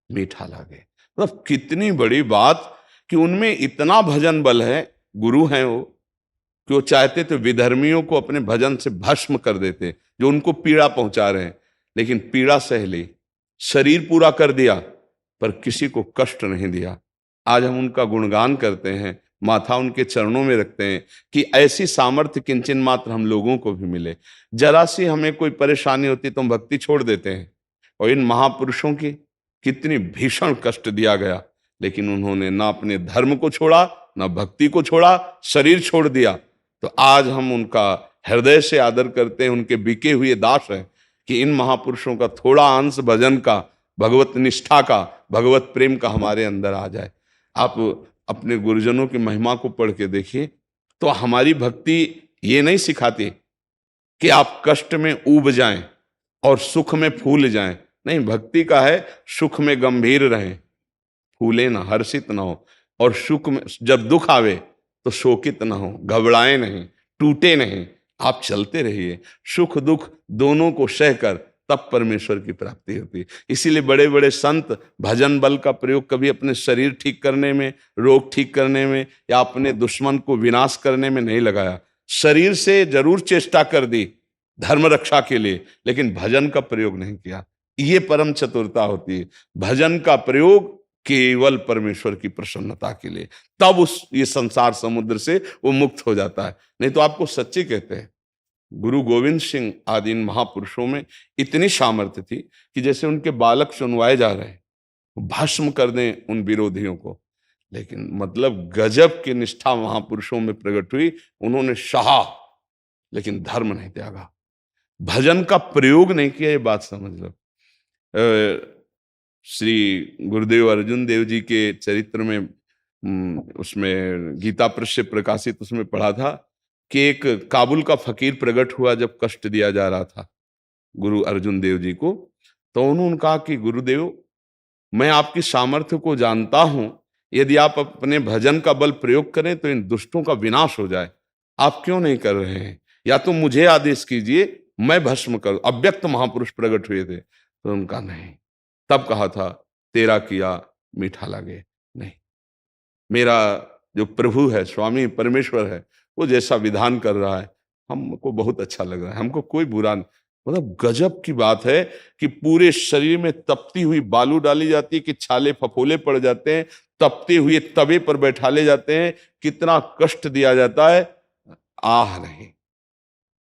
मीठा लागे, मतलब कितनी बड़ी बात कि उनमें इतना भजन बल है, गुरु हैं वो, कि वो चाहते थे विधर्मियों को अपने भजन से भस्म कर देते जो उनको पीड़ा पहुंचा रहे हैं, लेकिन पीड़ा सह ली, शरीर पूरा कर दिया पर किसी को कष्ट नहीं दिया। आज हम उनका गुणगान करते हैं, माथा उनके चरणों में रखते हैं कि ऐसी सामर्थ्य किंचन मात्र हम लोगों को भी मिले। जरा सी हमें कोई परेशानी होती तो हम भक्ति छोड़ देते हैं, और इन महापुरुषों की कितनी भीषण कष्ट दिया गया, लेकिन उन्होंने ना अपने धर्म को छोड़ा, ना भक्ति को छोड़ा, शरीर छोड़ दिया। तो आज हम उनका हृदय से आदर करते हैं, उनके बिके हुए दास हैं कि इन महापुरुषों का थोड़ा अंश भजन का, भगवत निष्ठा का, भगवत प्रेम का हमारे अंदर आ जाए। आप अपने गुरुजनों की महिमा को पढ़ के देखिए तो हमारी भक्ति ये नहीं सिखाती कि आप कष्ट में ऊब जाएं और सुख में फूल जाएं। नहीं, भक्ति का है सुख में गंभीर रहें, फूले ना, हर्षित ना हो, और सुख में जब दुख आवे तो शोकित ना हो, घबराए नहीं, टूटे नहीं, आप चलते रहिए। सुख दुख दोनों को सहकर तब परमेश्वर की प्राप्ति होती है। इसीलिए बड़े बड़े संत भजन बल का प्रयोग कभी अपने शरीर ठीक करने में, रोग ठीक करने में या अपने दुश्मन को विनाश करने में नहीं लगाया। शरीर से जरूर चेष्टा कर दी धर्म रक्षा के लिए, लेकिन भजन का प्रयोग नहीं किया। ये परम चतुरता होती है, भजन का प्रयोग केवल परमेश्वर की प्रसन्नता के लिए, तब ये संसार समुद्र से वो मुक्त हो जाता है। नहीं तो आपको सच्ची कहते हैं, गुरु गोविंद सिंह आदि इन महापुरुषों में इतनी सामर्थ्य थी कि जैसे उनके बालक सुनवाए जा रहे हैं, भस्म कर दें उन विरोधियों को। लेकिन मतलब गजब की निष्ठा महापुरुषों में प्रकट हुई, उन्होंने सहा लेकिन धर्म नहीं त्यागा, भजन का प्रयोग नहीं किया। ये बात समझ लो। श्री गुरुदेव अर्जुन देव जी के चरित्र में उसमें गीता प्रेस से प्रकाशित उसमें पढ़ा था कि एक काबुल का फकीर प्रकट हुआ जब कष्ट दिया जा रहा था गुरु अर्जुन देव जी को। तो उन्होंने कहा कि गुरुदेव, मैं आपकी सामर्थ्य को जानता हूं, यदि आप अपने भजन का बल प्रयोग करें तो इन दुष्टों का विनाश हो जाए, आप क्यों नहीं कर रहे हैं? या तो मुझे आदेश कीजिए, मैं भस्म करूं। अव्यक्त महापुरुष प्रकट हुए थे। तो उनका नहीं, तब कहा था तेरा किया मीठा लगे। नहीं, मेरा जो प्रभु है, स्वामी परमेश्वर है, वो जैसा विधान कर रहा है हमको बहुत अच्छा लग रहा है, हमको कोई बुरा नहीं। मतलब गजब की बात है कि पूरे शरीर में तपती हुई बालू डाली जाती है कि छाले फफोले पड़ जाते हैं, तपते हुए तवे पर बैठाले जाते हैं, कितना कष्ट दिया जाता है, आह नहीं।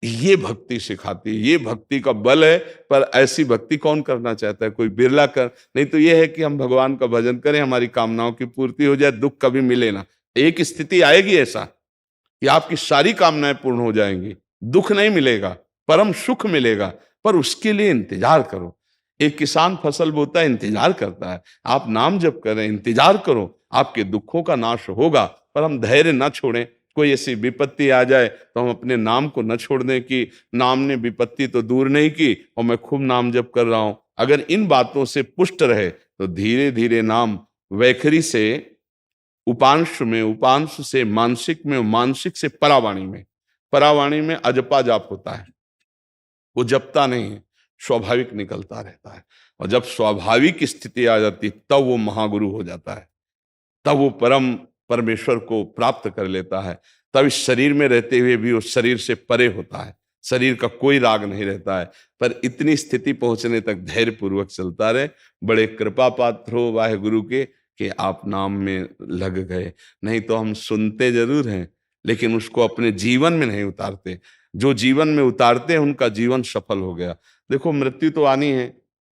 ये भक्ति सिखाती है, ये भक्ति का बल है। पर ऐसी भक्ति कौन करना चाहता है? कोई बिरला कर। नहीं तो ये है कि हम भगवान का भजन करें, हमारी कामनाओं की पूर्ति हो जाए, दुख कभी मिले ना। एक स्थिति आएगी ऐसा कि आपकी सारी कामनाएं पूर्ण हो जाएंगी, दुख नहीं मिलेगा, परम सुख मिलेगा, पर उसके लिए इंतजार करो। एक किसान फसल बोता है, इंतजार करता है, आप नाम जप करें, इंतजार करो, आपके दुखों का नाश होगा। पर हम धैर्य न छोड़ें, कोई ऐसी विपत्ति आ जाए तो हम अपने नाम को न छोड़ दें कि नाम ने विपत्ति तो दूर नहीं की और मैं खूब नाम जप कर रहा हूं। अगर इन बातों से पुष्ट रहे तो धीरे धीरे नाम वैखरी से उपांशु में, उपांशु से मानसिक में, मानसिक से परावाणी में, परावाणी में अजपा जाप होता है, वो जपता नहीं है। स्वाभाविक निकलता रहता है। और जब स्वाभाविक स्थिति आ जाती तब वो महागुरु हो जाता है, तब वो परम परमेश्वर को प्राप्त कर लेता है। तब इस शरीर में रहते हुए भी उस शरीर से परे होता है, शरीर का कोई राग नहीं रहता है। पर इतनी स्थिति पहुंचने तक धैर्य पूर्वक चलता रहे। बड़े कृपा पात्र हो वाहे गुरु के कि आप नाम में लग गए, नहीं तो हम सुनते जरूर हैं लेकिन उसको अपने जीवन में नहीं उतारते। जो जीवन में उतारते हैं उनका जीवन सफल हो गया। देखो मृत्यु तो आनी है,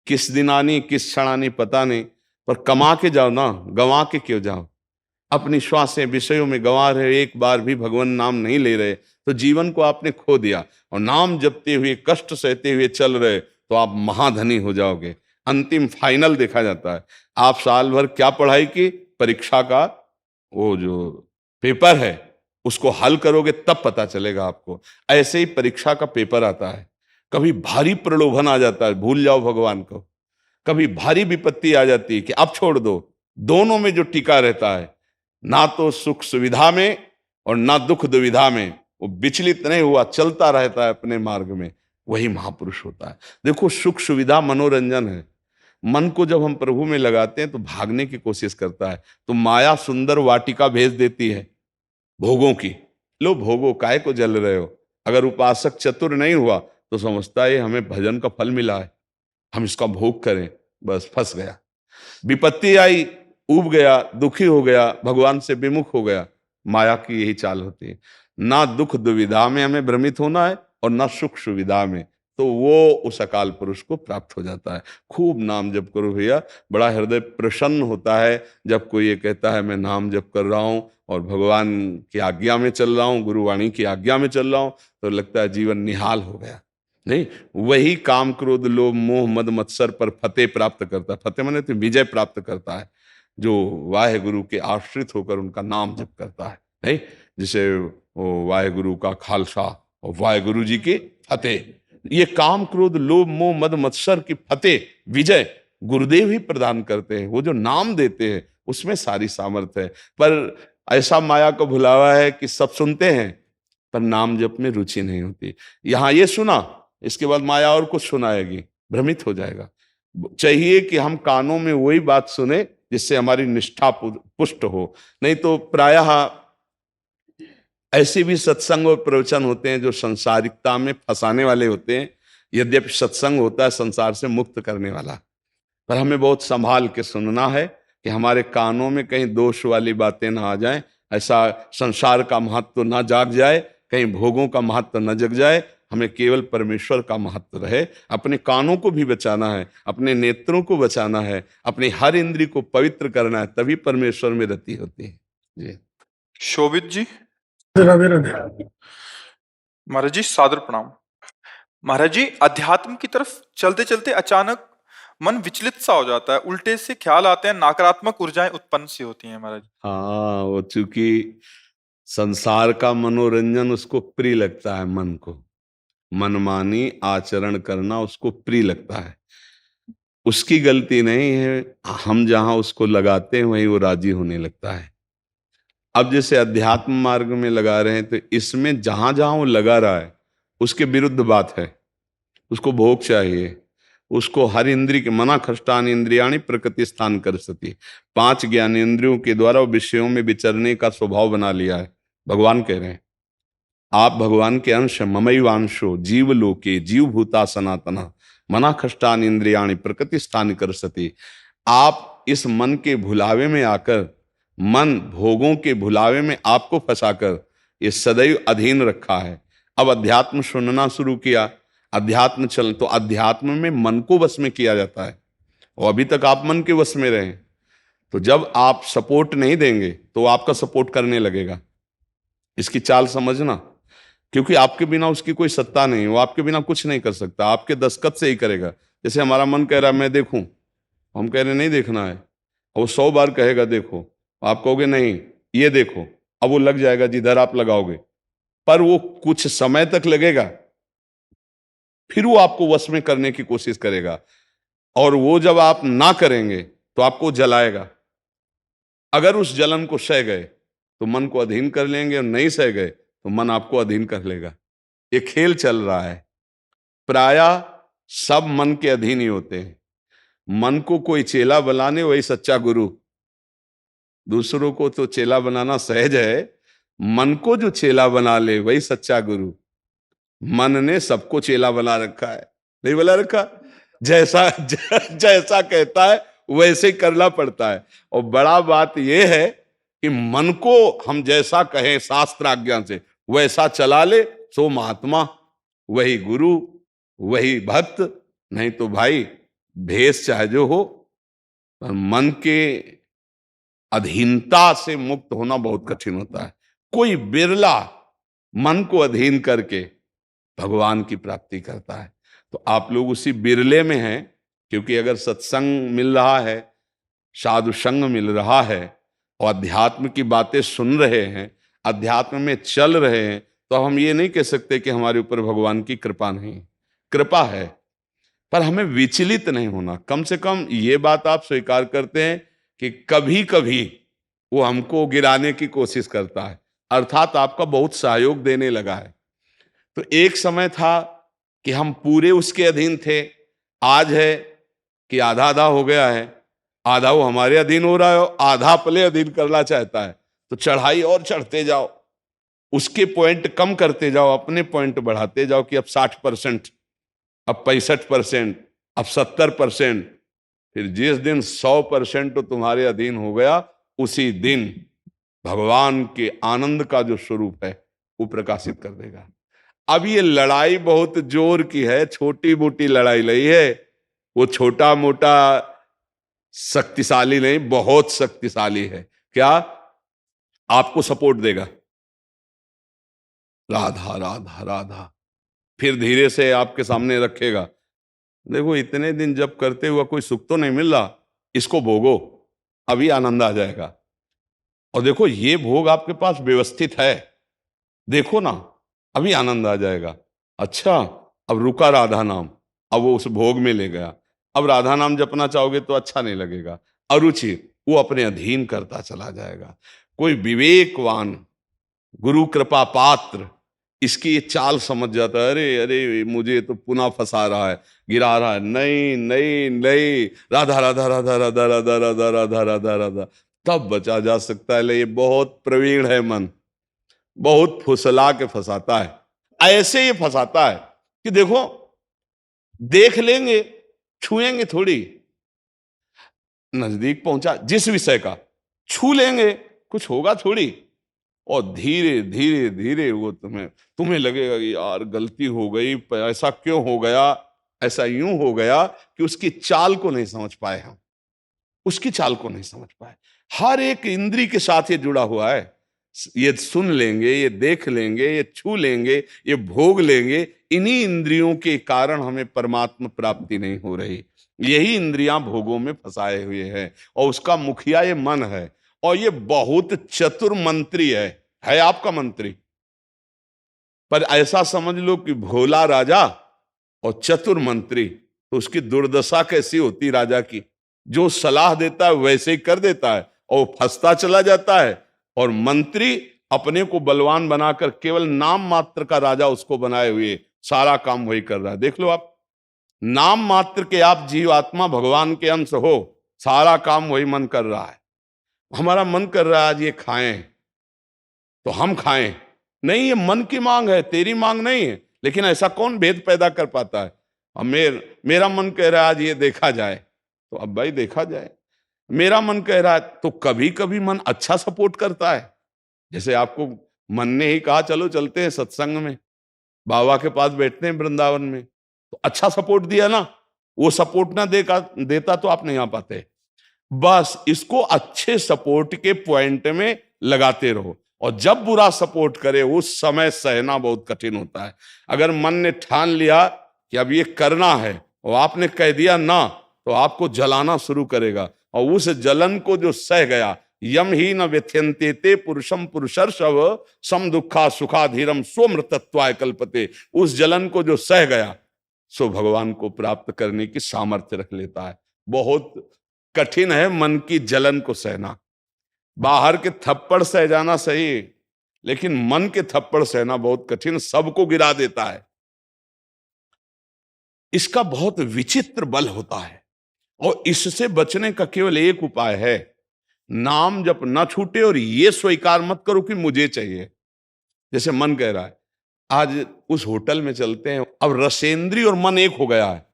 किस दिन आनी किस क्षण आनी पता नहीं, पर कमा के जाओ ना, गंवा के क्यों जाओ। अपनी श्वासें विषयों में गंवा रहे, एक बार भी भगवान नाम नहीं ले रहे तो जीवन को आपने खो दिया। और नाम जपते हुए कष्ट सहते हुए चल रहे तो आप महाधनी हो जाओगे। अंतिम फाइनल देखा जाता है। आप साल भर क्या पढ़ाई की, परीक्षा का वो जो पेपर है उसको हल करोगे तब पता चलेगा आपको। ऐसे ही परीक्षा का पेपर आता है, कभी भारी प्रलोभन आ जाता है भूल जाओ भगवान को, कभी भारी विपत्ति आ जाती है कि अब छोड़ दो। दोनों में जो टिका रहता है, ना तो सुख सुविधा में और ना दुख दुविधा में, वो विचलित नहीं हुआ चलता रहता है अपने मार्ग में, वही महापुरुष होता है। देखो सुख सुविधा मनोरंजन है, मन को जब हम प्रभु में लगाते हैं तो भागने की कोशिश करता है। तो माया सुंदर वाटिका भेज देती है भोगों की, लो भोगो, काय को जल रहे हो। अगर उपासक चतुर नहीं हुआ तो समझता है हमें भजन का फल मिला है, हम इसका भोग करें, बस फंस गया। विपत्ति आई, ऊब गया, दुखी हो गया, भगवान से विमुख हो गया। माया की यही चाल होती है। ना दुख दुविधा में हमें भ्रमित होना है और ना सुख सुविधा में, तो वो उस अकाल पुरुष को प्राप्त हो जाता है। खूब नाम जप करो भैया, बड़ा हृदय प्रसन्न होता है जब कोई ये कहता है मैं नाम जप कर रहा हूँ और भगवान की आज्ञा में चल रहा हूँ, गुरुवाणी की आज्ञा में चल रहा हूँ, तो लगता है जीवन निहाल हो गया। नहीं, वही काम क्रोध लोभ मोह मद मत्सर पर फतेह प्राप्त करता है। फतेह माने तो विजय प्राप्त करता है, जो वाहे गुरु के आश्रित होकर उनका नाम जप करता है। नहीं, जिसे वो वाहे गुरु का खालसा और वाहे गुरु जी की फतेह, ये काम क्रोध लोभ मोह मद मत्सर की फतेह विजय गुरुदेव ही प्रदान करते हैं। वो जो नाम देते हैं उसमें सारी सामर्थ्य है। पर ऐसा माया को भुलावा है कि सब सुनते हैं पर नाम जप में रुचि नहीं होती। यहां ये सुना, इसके बाद माया और कुछ सुनाएगी, भ्रमित हो जाएगा। चाहिए कि हम कानों में वही बात सुने जिससे हमारी निष्ठा पुष्ट हो। नहीं तो प्रायः ऐसे भी सत्संग और प्रवचन होते हैं जो संसारिकता में फंसाने वाले होते हैं। यद्यपि सत्संग होता है संसार से मुक्त करने वाला, पर हमें बहुत संभाल के सुनना है कि हमारे कानों में कहीं दोष वाली बातें ना आ जाएं, ऐसा संसार का महत्व ना जाग जाए, कहीं भोगों का महत्व न जग जाए। हमें केवल परमेश्वर का महत्व रहे। अपने कानों को भी बचाना है, अपने नेत्रों को बचाना है, अपनी हर इंद्रिय को पवित्र करना है, तभी परमेश्वर में रति होती है। जी शोभित जी। राधे राधे। महाराज जी सादर प्रणाम। महाराज जी, अध्यात्म की तरफ चलते चलते अचानक मन विचलित सा हो जाता है, उल्टे से ख्याल आते हैं, नकारात्मक ऊर्जाएं उत्पन्न सी होती हैं महाराज। हाँ, वो चूंकि संसार का मनोरंजन उसको प्रिय लगता है, मन को मनमानी आचरण करना उसको प्रिय लगता है। उसकी गलती नहीं है, हम जहां उसको लगाते हैं वहीं वो राजी होने लगता है। अब जैसे अध्यात्म मार्ग में लगा रहे हैं तो इसमें जहां जहां वो लगा रहा है उसके विरुद्ध बात है। उसको भोग चाहिए, उसको हर इंद्रिय के मना खष्टान इंद्रियाणी प्रकृति स्थान कर सती, 5 ज्ञानेंद्रियों के द्वारा वो विषयों में विचरने का स्वभाव बना लिया है। भगवान कह रहे हैं आप भगवान के अंश, ममैवांशो जीव लोके जीव भूता सनातना मना खष्टान इंद्रियाणी प्रकृति स्थान कर सती। आप इस मन के भुलावे में आकर, मन भोगों के भुलावे में आपको फंसाकर ये सदैव अधीन रखा है। अब अध्यात्म सुनना शुरू किया, अध्यात्म चल तो अध्यात्म में मन को वश में किया जाता है और अभी तक आप मन के वश में रहे। तो जब आप सपोर्ट नहीं देंगे तो आपका सपोर्ट करने लगेगा। इसकी चाल समझना, क्योंकि आपके बिना उसकी कोई सत्ता नहीं, वो आपके बिना कुछ नहीं कर सकता, आपके दस्तखत से ही करेगा। जैसे हमारा मन कह रहा है मैं देखूं, हम कह रहे नहीं देखना है, और वो 100 बार कहेगा देखो, आप कहोगे नहीं ये देखो, अब वो लग जाएगा जिधर आप लगाओगे, पर वो कुछ समय तक लगेगा, फिर वो आपको वश में करने की कोशिश करेगा। और वो जब आप ना करेंगे तो आपको जलाएगा। अगर उस जलन को सह गए तो मन को अधीन कर लेंगे, और नहीं सह गए तो मन आपको अधीन कर लेगा। ये खेल चल रहा है। प्रायः सब मन के अधीन ही होते हैं। मन को कोई चेला बनाने वही सच्चा गुरु। दूसरों को तो चेला बनाना सहज है, मन को जो चेला बना ले वही सच्चा गुरु। मन ने सबको चेला बना रखा है, नहीं बना रखा? जैसा कहता है वैसे ही करना पड़ता है। और बड़ा बात यह है कि मन को हम जैसा कहें शास्त्र आज्ञा से वैसा चला ले, सो महात्मा, वही गुरु, वही भक्त। नहीं तो भाई भेष चाहे जो हो, पर मन के अधीनता से मुक्त होना बहुत कठिन होता है। कोई बिरला मन को अधीन करके भगवान की प्राप्ति करता है। तो आप लोग उसी बिरले में हैं, क्योंकि अगर सत्संग मिल रहा है, साधु संग मिल रहा है और अध्यात्म की बातें सुन रहे हैं, अध्यात्म में चल रहे हैं, तो हम ये नहीं कह सकते कि हमारे ऊपर भगवान की कृपा नहीं। कृपा है, पर हमें विचलित नहीं होना। कम से कम ये बात आप स्वीकार करते हैं कि कभी कभी वो हमको गिराने की कोशिश करता है, अर्थात आपका बहुत सहयोग देने लगा है। तो एक समय था कि हम पूरे उसके अधीन थे, आज है कि आधा आधा हो गया है। आधा वो हमारे अधीन हो रहा है, आधा अपने अधीन करना चाहता है। तो चढ़ाई और चढ़ते जाओ, उसके पॉइंट कम करते जाओ, अपने पॉइंट बढ़ाते जाओ कि अब 60%, अब 65%, अब 70%। फिर जिस दिन 100% तो तुम्हारे अधीन हो गया, उसी दिन भगवान के आनंद का जो स्वरूप है वो प्रकाशित कर देगा। अब ये लड़ाई बहुत जोर की है, छोटी मोटी लड़ाई नहीं है। वो छोटा मोटा शक्तिशाली नहीं, बहुत शक्तिशाली है। क्या? आपको सपोर्ट देगा, राधा राधा राधा, फिर धीरे से आपके सामने रखेगा। देखो इतने दिन जब करते हुआ कोई सुख तो नहीं मिल रहा, इसको भोगो, अभी आनंद आ जाएगा। और देखो ये भोग आपके पास व्यवस्थित है, देखो ना, अभी आनंद आ जाएगा। अच्छा, अब रुका राधा नाम, अब वो उस भोग में ले गया। अब राधा नाम जपना चाहोगे तो अच्छा नहीं लगेगा, अरुचि, वो अपने अधीन करता चला जाएगा। कोई विवेकवान गुरु कृपा पात्र इसकी ये चाल समझ जाता है, अरे अरे मुझे तो पुनः फंसा रहा है, गिरा रहा है। नहीं नहीं नहीं, राधा राधा राधा राधा राधा राधा राधा राधा राधा, तब बचा जा सकता है। ले ये बहुत प्रवीण है मन, बहुत फुसला के फंसाता है। ऐसे ये फंसाता है कि देखो देख लेंगे, छुएंगे थोड़ी, नजदीक पहुंचा जिस विषय का, छू लेंगे, कुछ होगा थोड़ी। और धीरे धीरे धीरे वो तुम्हें लगेगा कि यार गलती हो गई, ऐसा क्यों हो गया, ऐसा यूं हो गया कि उसकी चाल को नहीं समझ पाए हम, उसकी चाल को नहीं समझ पाए। हर एक इंद्री के साथ ये जुड़ा हुआ है। ये सुन लेंगे, ये देख लेंगे, ये छू लेंगे, ये भोग लेंगे। इन्हीं इंद्रियों के कारण हमें परमात्मा प्राप्ति नहीं हो रही। यही इंद्रियां भोगों में फंसाए हुए हैं, और उसका मुखिया ये मन है। और ये बहुत चतुर मंत्री है आपका मंत्री। पर ऐसा समझ लो कि भोला राजा और चतुर मंत्री, तो उसकी दुर्दशा कैसी होती राजा की। जो सलाह देता है वैसे ही कर देता है और फंसता चला जाता है। और मंत्री अपने को बलवान बनाकर केवल नाम मात्र का राजा उसको बनाए हुए सारा काम वही कर रहा है। देख लो आप, नाम मात्र के आप जीवात्मा भगवान के अंश हो, सारा काम वही मन कर रहा है। हमारा मन कर रहा है आज ये खाएं तो हम खाएं, नहीं, ये मन की मांग है, तेरी मांग नहीं है। लेकिन ऐसा कौन भेद पैदा कर पाता है? मेरा मन कह रहा है आज ये देखा जाए, तो अब भाई देखा जाए। मेरा मन कह रहा है, तो कभी कभी मन अच्छा सपोर्ट करता है। जैसे आपको मन ने ही कहा चलो चलते हैं सत्संग में, बाबा के पास बैठते हैं वृंदावन में, तो अच्छा सपोर्ट दिया ना। वो सपोर्ट ना देता तो आप नहीं आ पाते। बस इसको अच्छे सपोर्ट के पॉइंट में लगाते रहो। और जब बुरा सपोर्ट करे उस समय सहना बहुत कठिन होता है। अगर मन ने ठान लिया कि अब ये करना है और आपने कह दिया ना, तो आपको जलाना शुरू करेगा। और उस जलन को जो सह गया, यम ही न व्यथ्यन्ते ते पुरुषम पुरुषर्षव सम दुखा सुखाधीरम स्वमृतत्वाय कल्पते, उस जलन को जो सह गया सो भगवान को प्राप्त करने की सामर्थ्य रख लेता है। बहुत कठिन है मन की जलन को सहना। बाहर के थप्पड़ सह जाना सही, लेकिन मन के थप्पड़ सहना बहुत कठिन, सबको गिरा देता है। इसका बहुत विचित्र बल होता है और इससे बचने का केवल एक उपाय है, नाम जप न छूटे और ये स्वीकार मत करो कि मुझे चाहिए। जैसे मन कह रहा है आज उस होटल में चलते हैं, अब रसेंद्री और मन एक हो गया है।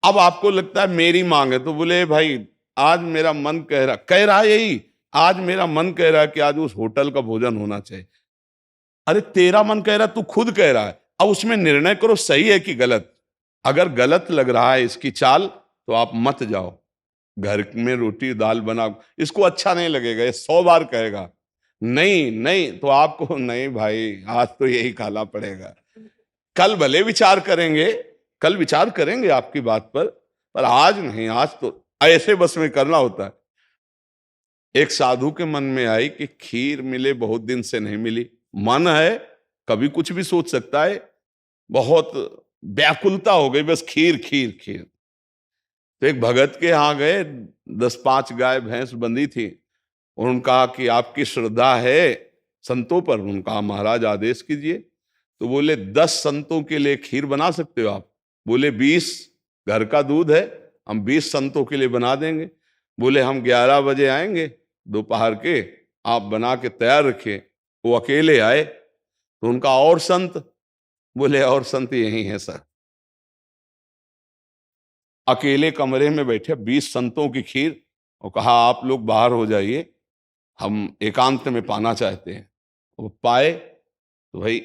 अब आपको लगता है मेरी मांग है, तो बोले भाई आज मेरा मन कह रहा है यही, आज मेरा मन कह रहा है कि आज उस होटल का भोजन होना चाहिए। अरे तेरा मन कह रहा है, तू खुद कह रहा है, अब उसमें निर्णय करो सही है कि गलत। अगर गलत लग रहा है इसकी चाल तो आप मत जाओ। घर में रोटी दाल बनाओ, इसको अच्छा नहीं लगेगा, ये 100 बार कहेगा नहीं नहीं, तो आपको नहीं भाई आज तो यही खाना पड़ेगा। कल भले विचार करेंगे, कल विचार करेंगे आपकी बात पर आज नहीं, आज तो ऐसे बस में करना होता है। एक साधु के मन में आई कि खीर मिले, बहुत दिन से नहीं मिली, मन है कभी कुछ भी सोच सकता है, बहुत व्याकुलता हो गई, बस खीर खीर खीर। तो एक भगत के यहाँ गए, 10-5 गाय भैंस बंधी थी, उन्होंने कहा कि आपकी श्रद्धा है संतों पर? उन्होंने कहा महाराज आदेश कीजिए। तो बोले 10 संतों के लिए खीर बना सकते हो आप? बोले 20 घर का दूध है, हम 20 संतों के लिए बना देंगे। बोले हम 11 बजे आएंगे दोपहर के, आप बना के तैयार रखिए। वो अकेले आए तो उनका और संत? बोले और संत यही है सर। अकेले कमरे में बैठे 20 संतों की खीर, और कहा आप लोग बाहर हो जाइए, हम एकांत में पाना चाहते हैं। वो पाए तो भाई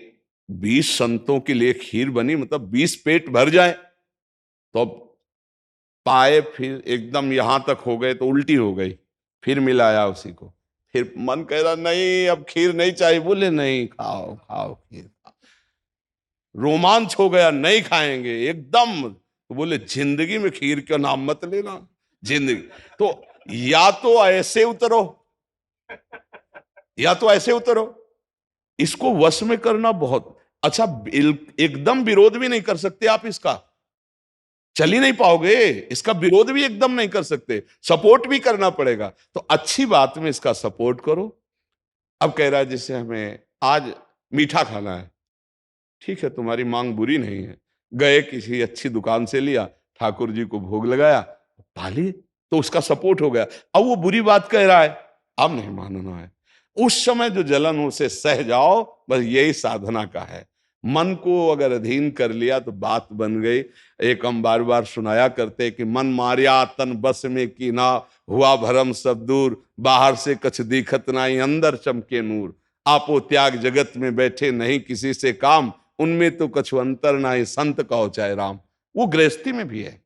20 संतों के लिए खीर बनी, मतलब 20 पेट भर जाए। तो अब पाए, फिर एकदम यहां तक हो गए तो उल्टी हो गई, फिर मिलाया उसी को, फिर मन कह रहा नहीं अब खीर नहीं चाहिए। बोले नहीं खाओ खाओ खीर। रोमांच हो गया, नहीं खाएंगे एकदम। तो बोले जिंदगी में खीर का नाम मत लेना, जिंदगी तो या तो ऐसे उतरो, या तो ऐसे उतरो। इसको वश में करना बहुत अच्छा, एकदम विरोध भी नहीं कर सकते आप इसका, चल ही नहीं पाओगे, इसका विरोध भी एकदम नहीं कर सकते, सपोर्ट भी करना पड़ेगा। तो अच्छी बात में इसका सपोर्ट करो। अब कह रहा है जैसे हमें आज मीठा खाना है, ठीक है तुम्हारी मांग बुरी नहीं है, गए किसी अच्छी दुकान से लिया, ठाकुर जी को भोग लगाया, पा लिए, तो उसका सपोर्ट हो गया। अब वो बुरी बात कह रहा है, अब नहीं मानना है। उस समय जो जलन उसे सह जाओ, बस यही साधना का है। मन को अगर अधीन कर लिया तो बात बन गई। एक हम बार बार सुनाया करते कि मन मारिया तन बस में की ना, हुआ भरम सब दूर, बाहर से कछ दिखत नाई, अंदर चमके नूर। आपो त्याग जगत में बैठे नहीं किसी से काम, उनमें तो कछु अंतर ना ही, संत कहो चाहे राम। वो गृहस्थी में भी है।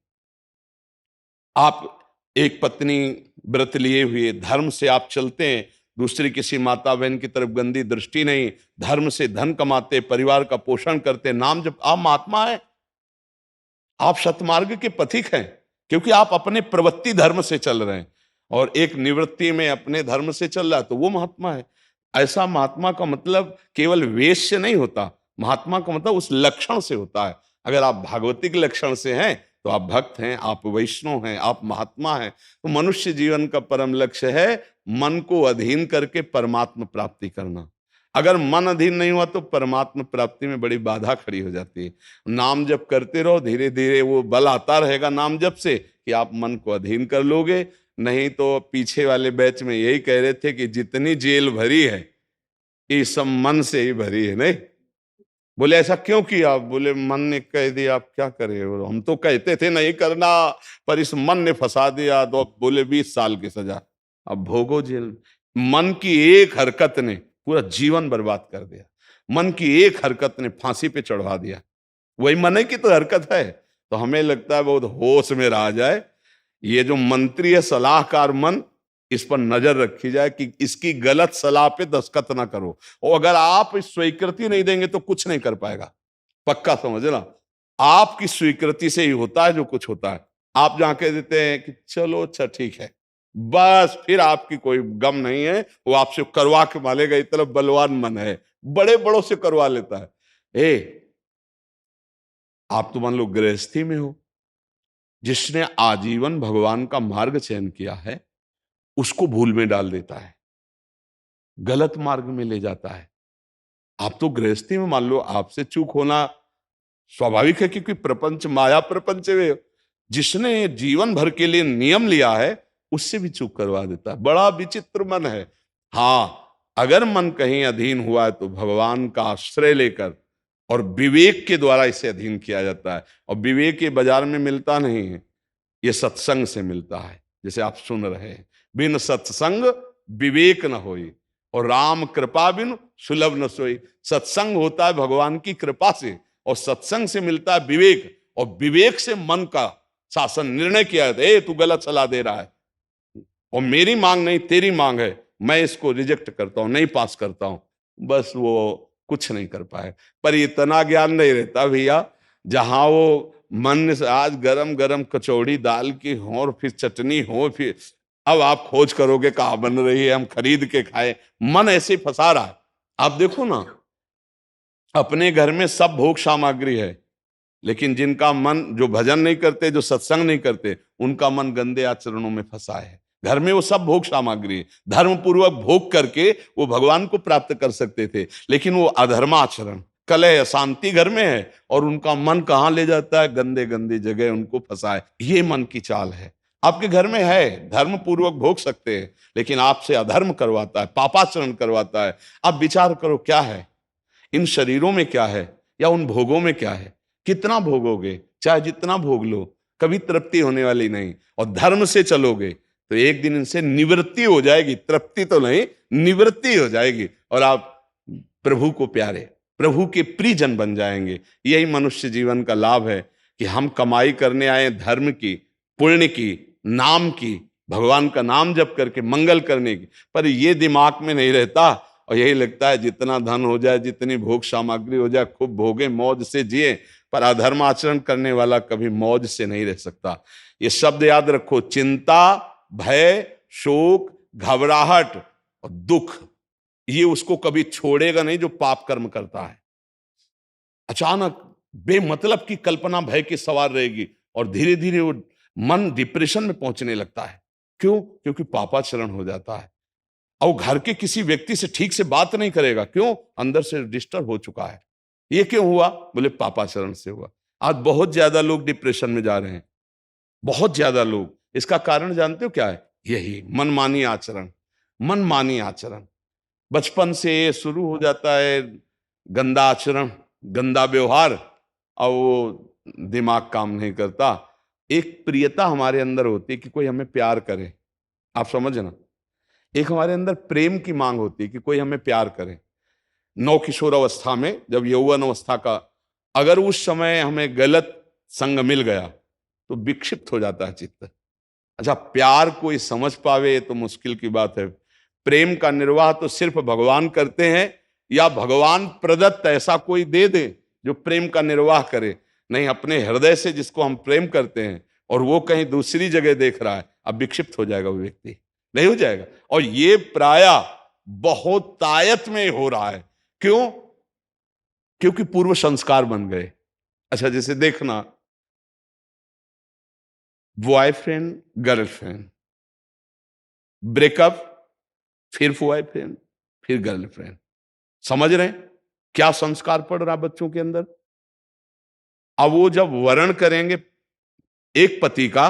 आप एक पत्नी व्रत लिए हुए धर्म से आप चलते हैं, दूसरी किसी माता बहन की तरफ गंदी दृष्टि नहीं, धर्म से धन कमाते, परिवार का पोषण करते, नाम जब आप महात्मा है, आप सतमार्ग के पथिक हैं, क्योंकि आप अपने प्रवृत्ति धर्म से चल रहे हैं। और एक निवृत्ति में अपने धर्म से चल रहा है, तो वो महात्मा है। ऐसा महात्मा का मतलब केवल वेश से नहीं होता, महात्मा का मतलब उस लक्षण से होता है। अगर आप भागवतिक लक्षण से हैं तो आप भक्त हैं, आप वैष्णव हैं, आप महात्मा हैं। तो मनुष्य जीवन का परम लक्ष्य है मन को अधीन करके परमात्मा प्राप्ति करना। अगर मन अधीन नहीं हुआ तो परमात्मा प्राप्ति में बड़ी बाधा खड़ी हो जाती है। नाम जप करते रहो, धीरे धीरे वो बल आता रहेगा नाम जप से कि आप मन को अधीन कर लोगे। नहीं तो पीछे वाले बैच में यही कह रहे थे कि जितनी जेल भरी है ये सब मन से ही भरी है। नहीं बोले ऐसा क्यों किया? बोले मन ने कह दिया, आप क्या करें, हम तो कहते थे नहीं करना, पर इस मन ने फंसा दिया। तो बोले 20 साल की सजा, अब भोगो जेल। मन की एक हरकत ने पूरा जीवन बर्बाद कर दिया, मन की एक हरकत ने फांसी पे चढ़वा दिया। वही मन की तो हरकत है। तो हमें लगता है बहुत होश में रहा जाए, ये जो मंत्री है सलाहकार मन, इस पर नजर रखी जाए कि इसकी गलत सलाह पे दस्तखत ना करो। और अगर आप स्वीकृति नहीं देंगे तो कुछ नहीं कर पाएगा, पक्का समझना। आपकी स्वीकृति से ही होता है जो कुछ होता है। आप जहां कह देते हैं कि चलो अच्छा ठीक है, बस फिर आपकी कोई गम नहीं है, वो आपसे करवा के मालेगा। इतना बलवान मन है, बड़े बड़ों से करवा लेता है। आप तो मान लो गृहस्थी में हो, जिसने आजीवन भगवान का मार्ग चयन किया है उसको भूल में डाल देता है, गलत मार्ग में ले जाता है। आप तो गृहस्थी में मान लो आपसे चूक होना स्वाभाविक है, क्योंकि प्रपंच माया प्रपंच है। जिसने जीवन भर के लिए नियम लिया है उससे भी चूक करवा देता है। बड़ा विचित्र मन है। हाँ, अगर मन कहीं अधीन हुआ है तो भगवान का आश्रय लेकर और विवेक के द्वारा इसे अधीन किया जाता है। और विवेक ये बाजार में मिलता नहीं है, ये सत्संग से मिलता है। जैसे आप सुन रहे हैं, बिन सत्संग विवेक न होई और राम कृपा बिन सुलभ न सोई। सत्संग होता है भगवान की कृपा से, और सत्संग से मिलता है विवेक, और विवेक से मन का शासन। निर्णय किया जाता है, तू गलत सलाह दे रहा है और मेरी मांग नहीं तेरी मांग है, मैं इसको रिजेक्ट करता हूं, नहीं पास करता हूं। बस वो कुछ नहीं कर पाए। पर इतना ज्ञान नहीं रहता भैया, जहां वो मन से आज गरम गरम कचौड़ी दाल की हो और फिर चटनी हो, फिर अब आप खोज करोगे कहाँ बन रही है, हम खरीद के खाए। मन ऐसे ही फंसा रहा है। आप देखो ना, अपने घर में सब भोग सामग्री है, लेकिन जिनका मन, जो भजन नहीं करते, जो सत्संग नहीं करते, उनका मन गंदे आचरणों में फंसा है। घर में वो सब भोग सामग्री है, धर्म पूर्वक भोग करके वो भगवान को प्राप्त कर सकते थे, लेकिन वो अधर्माचरण, कलह, अशांति घर में है, और उनका मन कहाँ ले जाता है, गंदे गंदे जगह उनको फंसाए। ये मन की चाल है। आपके घर में है, धर्म पूर्वक भोग सकते हैं, लेकिन आपसे अधर्म करवाता है, पापाचरण करवाता है। आप विचार करो क्या है इन शरीरों में, क्या है, या उन भोगों में क्या है। कितना भोगोगे, चाहे जितना भोग लो, कभी तृप्ति होने वाली नहीं। और धर्म से चलोगे तो एक दिन इनसे निवृत्ति हो जाएगी, तृप्ति तो नहीं, निवृत्ति हो जाएगी, और आप प्रभु को प्यारे, प्रभु के प्रियजन बन जाएंगे। यही मनुष्य जीवन का लाभ है कि हम कमाई करने आए धर्म की, पुण्य की, नाम की, भगवान का नाम जप करके मंगल करने की, पर ये दिमाग में नहीं रहता। और यही लगता है जितना धन हो जाए, जितनी भोग सामग्री हो जाए, खूब भोगे, मौज से जिए। पर अधर्म आचरण करने वाला कभी मौज से नहीं रह सकता। ये शब्द याद रखो, चिंता, भय, शोक, घबराहट और दुख, ये उसको कभी छोड़ेगा नहीं जो पाप कर्म करता है। अचानक बेमतलब की कल्पना भय की सवार रहेगी, और धीरे धीरे वो मन डिप्रेशन में पहुंचने लगता है। क्यों? क्योंकि पापाचरण हो जाता है। और घर के किसी व्यक्ति से ठीक से बात नहीं करेगा। क्यों? अंदर से डिस्टर्ब हो चुका है। ये क्यों हुआ? बोले पापाचरण से हुआ। आज बहुत ज्यादा लोग डिप्रेशन में जा रहे हैं, बहुत ज्यादा लोग। इसका कारण जानते हो क्या है? यही मनमानी आचरण। मनमानी आचरण बचपन से शुरू हो जाता है, गंदा आचरण, गंदा व्यवहार, और वो दिमाग काम नहीं करता। एक प्रियता हमारे अंदर होती है कि कोई हमें प्यार करे। आप समझना, एक हमारे अंदर प्रेम की मांग होती है कि कोई हमें प्यार करे। नौ किशोर अवस्था में, जब यौवन अवस्था का, अगर उस समय हमें गलत संग मिल गया तो विक्षिप्त हो जाता है चित्त। अच्छा, प्यार कोई समझ पावे तो मुश्किल की बात है। प्रेम का निर्वाह तो सिर्फ भगवान करते हैं, या भगवान प्रदत्त ऐसा कोई दे दे जो प्रेम का निर्वाह करे। नहीं, अपने हृदय से जिसको हम प्रेम करते हैं और वो कहीं दूसरी जगह देख रहा है, अब विक्षिप्त हो जाएगा वो व्यक्ति, नहीं हो जाएगा। और ये प्रायः बहुत तायत में हो रहा है। क्यों? क्योंकि पूर्व संस्कार बन गए। अच्छा, जैसे देखना, बॉयफ्रेंड गर्लफ्रेंड, ब्रेकअप, फिर बॉयफ्रेंड, फिर गर्लफ्रेंड। समझ रहे हैं क्या संस्कार पड़ रहा बच्चों के अंदर? अब वो जब वर्ण करेंगे एक पति का,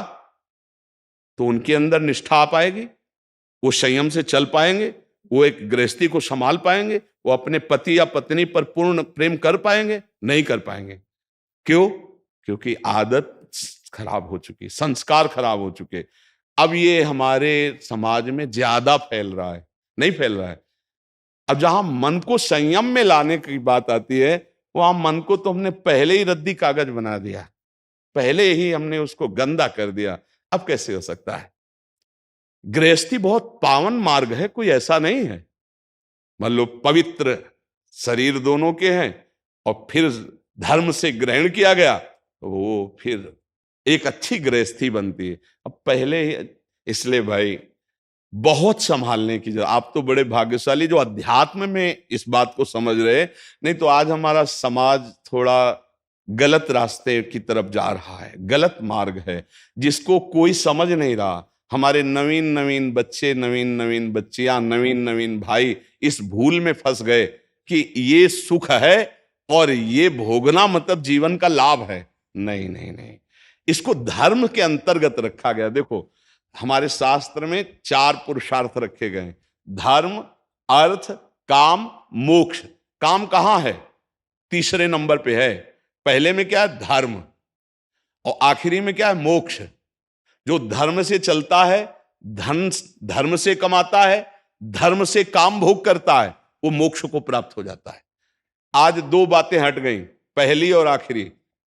तो उनके अंदर निष्ठा आ पाएगी, वो संयम से चल पाएंगे, वो एक गृहस्थी को संभाल पाएंगे, वो अपने पति या पत्नी पर पूर्ण प्रेम कर पाएंगे? नहीं कर पाएंगे। क्यों? क्योंकि आदत खराब हो चुकी, संस्कार खराब हो चुके। अब ये हमारे समाज में ज्यादा फैल रहा है, नहीं फैल रहा है। अब जहां मन को संयम में लाने की बात आती है, वहां मन को तो हमने पहले ही रद्दी कागज बना दिया, पहले ही हमने उसको गंदा कर दिया। अब कैसे हो सकता है? गृहस्थी बहुत पावन मार्ग है, कोई ऐसा नहीं है। मान लो पवित्र शरीर दोनों के हैं और फिर धर्म से ग्रहण किया गया, तो वो फिर एक अच्छी गृहस्थी बनती है। अब पहले ही, इसलिए भाई बहुत संभालने की जरूरत। आप तो बड़े भाग्यशाली जो अध्यात्म में इस बात को समझ रहे, नहीं तो आज हमारा समाज थोड़ा गलत रास्ते की तरफ जा रहा है, गलत मार्ग है जिसको कोई समझ नहीं रहा। हमारे नवीन नवीन बच्चे, नवीन नवीन बच्चियां, नवीन नवीन भाई इस भूल में फंस गए कि ये सुख है और ये भोगना मतलब जीवन का लाभ है, नहीं नहीं नहीं, इसको धर्म के अंतर्गत रखा गया। देखो हमारे शास्त्र में 4 पुरुषार्थ रखे गए, धर्म, अर्थ, काम, मोक्ष। काम कहां है? तीसरे नंबर पे है। पहले में क्या है? धर्म, और आखिरी में क्या है? मोक्ष। जो धर्म से चलता है, धन धर्म से कमाता है, धर्म से काम भोग करता है, वो मोक्ष को प्राप्त हो जाता है। आज 2 बातें हट गई, पहली और आखिरी,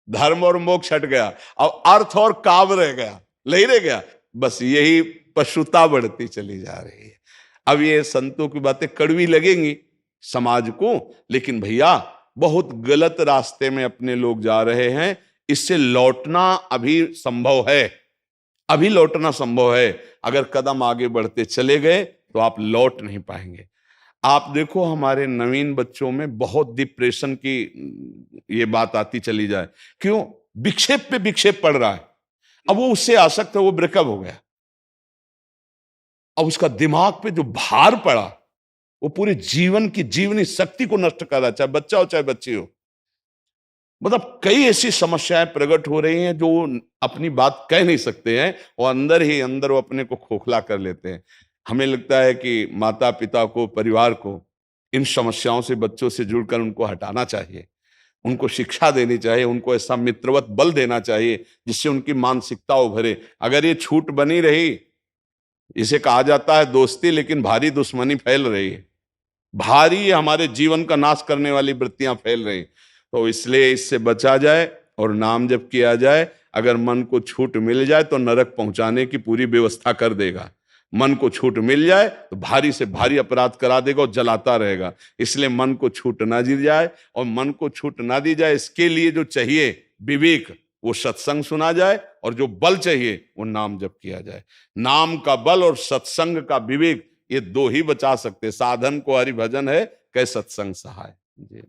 धर्म और मोक्ष हट गया, अब अर्थ और काम रह गया, नहीं रह गया, बस यही पशुता बढ़ती चली जा रही है। अब ये संतों की बातें कड़वी लगेंगी समाज को, लेकिन भैया बहुत गलत रास्ते में अपने लोग जा रहे हैं। इससे लौटना अभी संभव है, अभी लौटना संभव है। अगर कदम आगे बढ़ते चले गए तो आप लौट नहीं पाएंगे। आप देखो हमारे नवीन बच्चों में बहुत डिप्रेशन की ये बात आती चली जाए, क्यों? विक्षेप पे विक्षेप पड़ रहा है। अब वो उससे आसक्त है, वो ब्रेकअप हो गया, अब उसका दिमाग पे जो भार पड़ा वो पूरे जीवन की जीवनी शक्ति को नष्ट कर रहा है, चाहे बच्चा हो चाहे बच्ची हो। मतलब कई ऐसी समस्याएं प्रकट हो रही हैं जो अपनी बात कह नहीं सकते हैं, और अंदर ही अंदर वो अपने को खोखला कर लेते हैं। हमें लगता है कि माता पिता को, परिवार को इन समस्याओं से, बच्चों से जुड़कर उनको हटाना चाहिए, उनको शिक्षा देनी चाहिए, उनको ऐसा मित्रवत बल देना चाहिए जिससे उनकी मानसिकता उभरे। अगर ये छूट बनी रही, इसे कहा जाता है दोस्ती, लेकिन भारी दुश्मनी फैल रही है, भारी हमारे जीवन का नाश करने वाली वृत्तियां फैल रही। तो इसलिए इससे बचा जाए और नाम जप किया जाए। अगर मन को छूट मिल जाए तो नरक पहुंचाने की पूरी व्यवस्था कर देगा। मन को छूट मिल जाए तो भारी से भारी अपराध करा देगा और जलाता रहेगा। इसलिए मन को छूट ना दी जाए, और मन को छूट ना दी जाए इसके लिए जो चाहिए विवेक, वो सत्संग सुना जाए, और जो बल चाहिए वो नाम जप किया जाए। नाम का बल और सत्संग का विवेक, ये 2 ही बचा सकते। साधन को हरि भजन है, कै सत्संग सहाय। जी।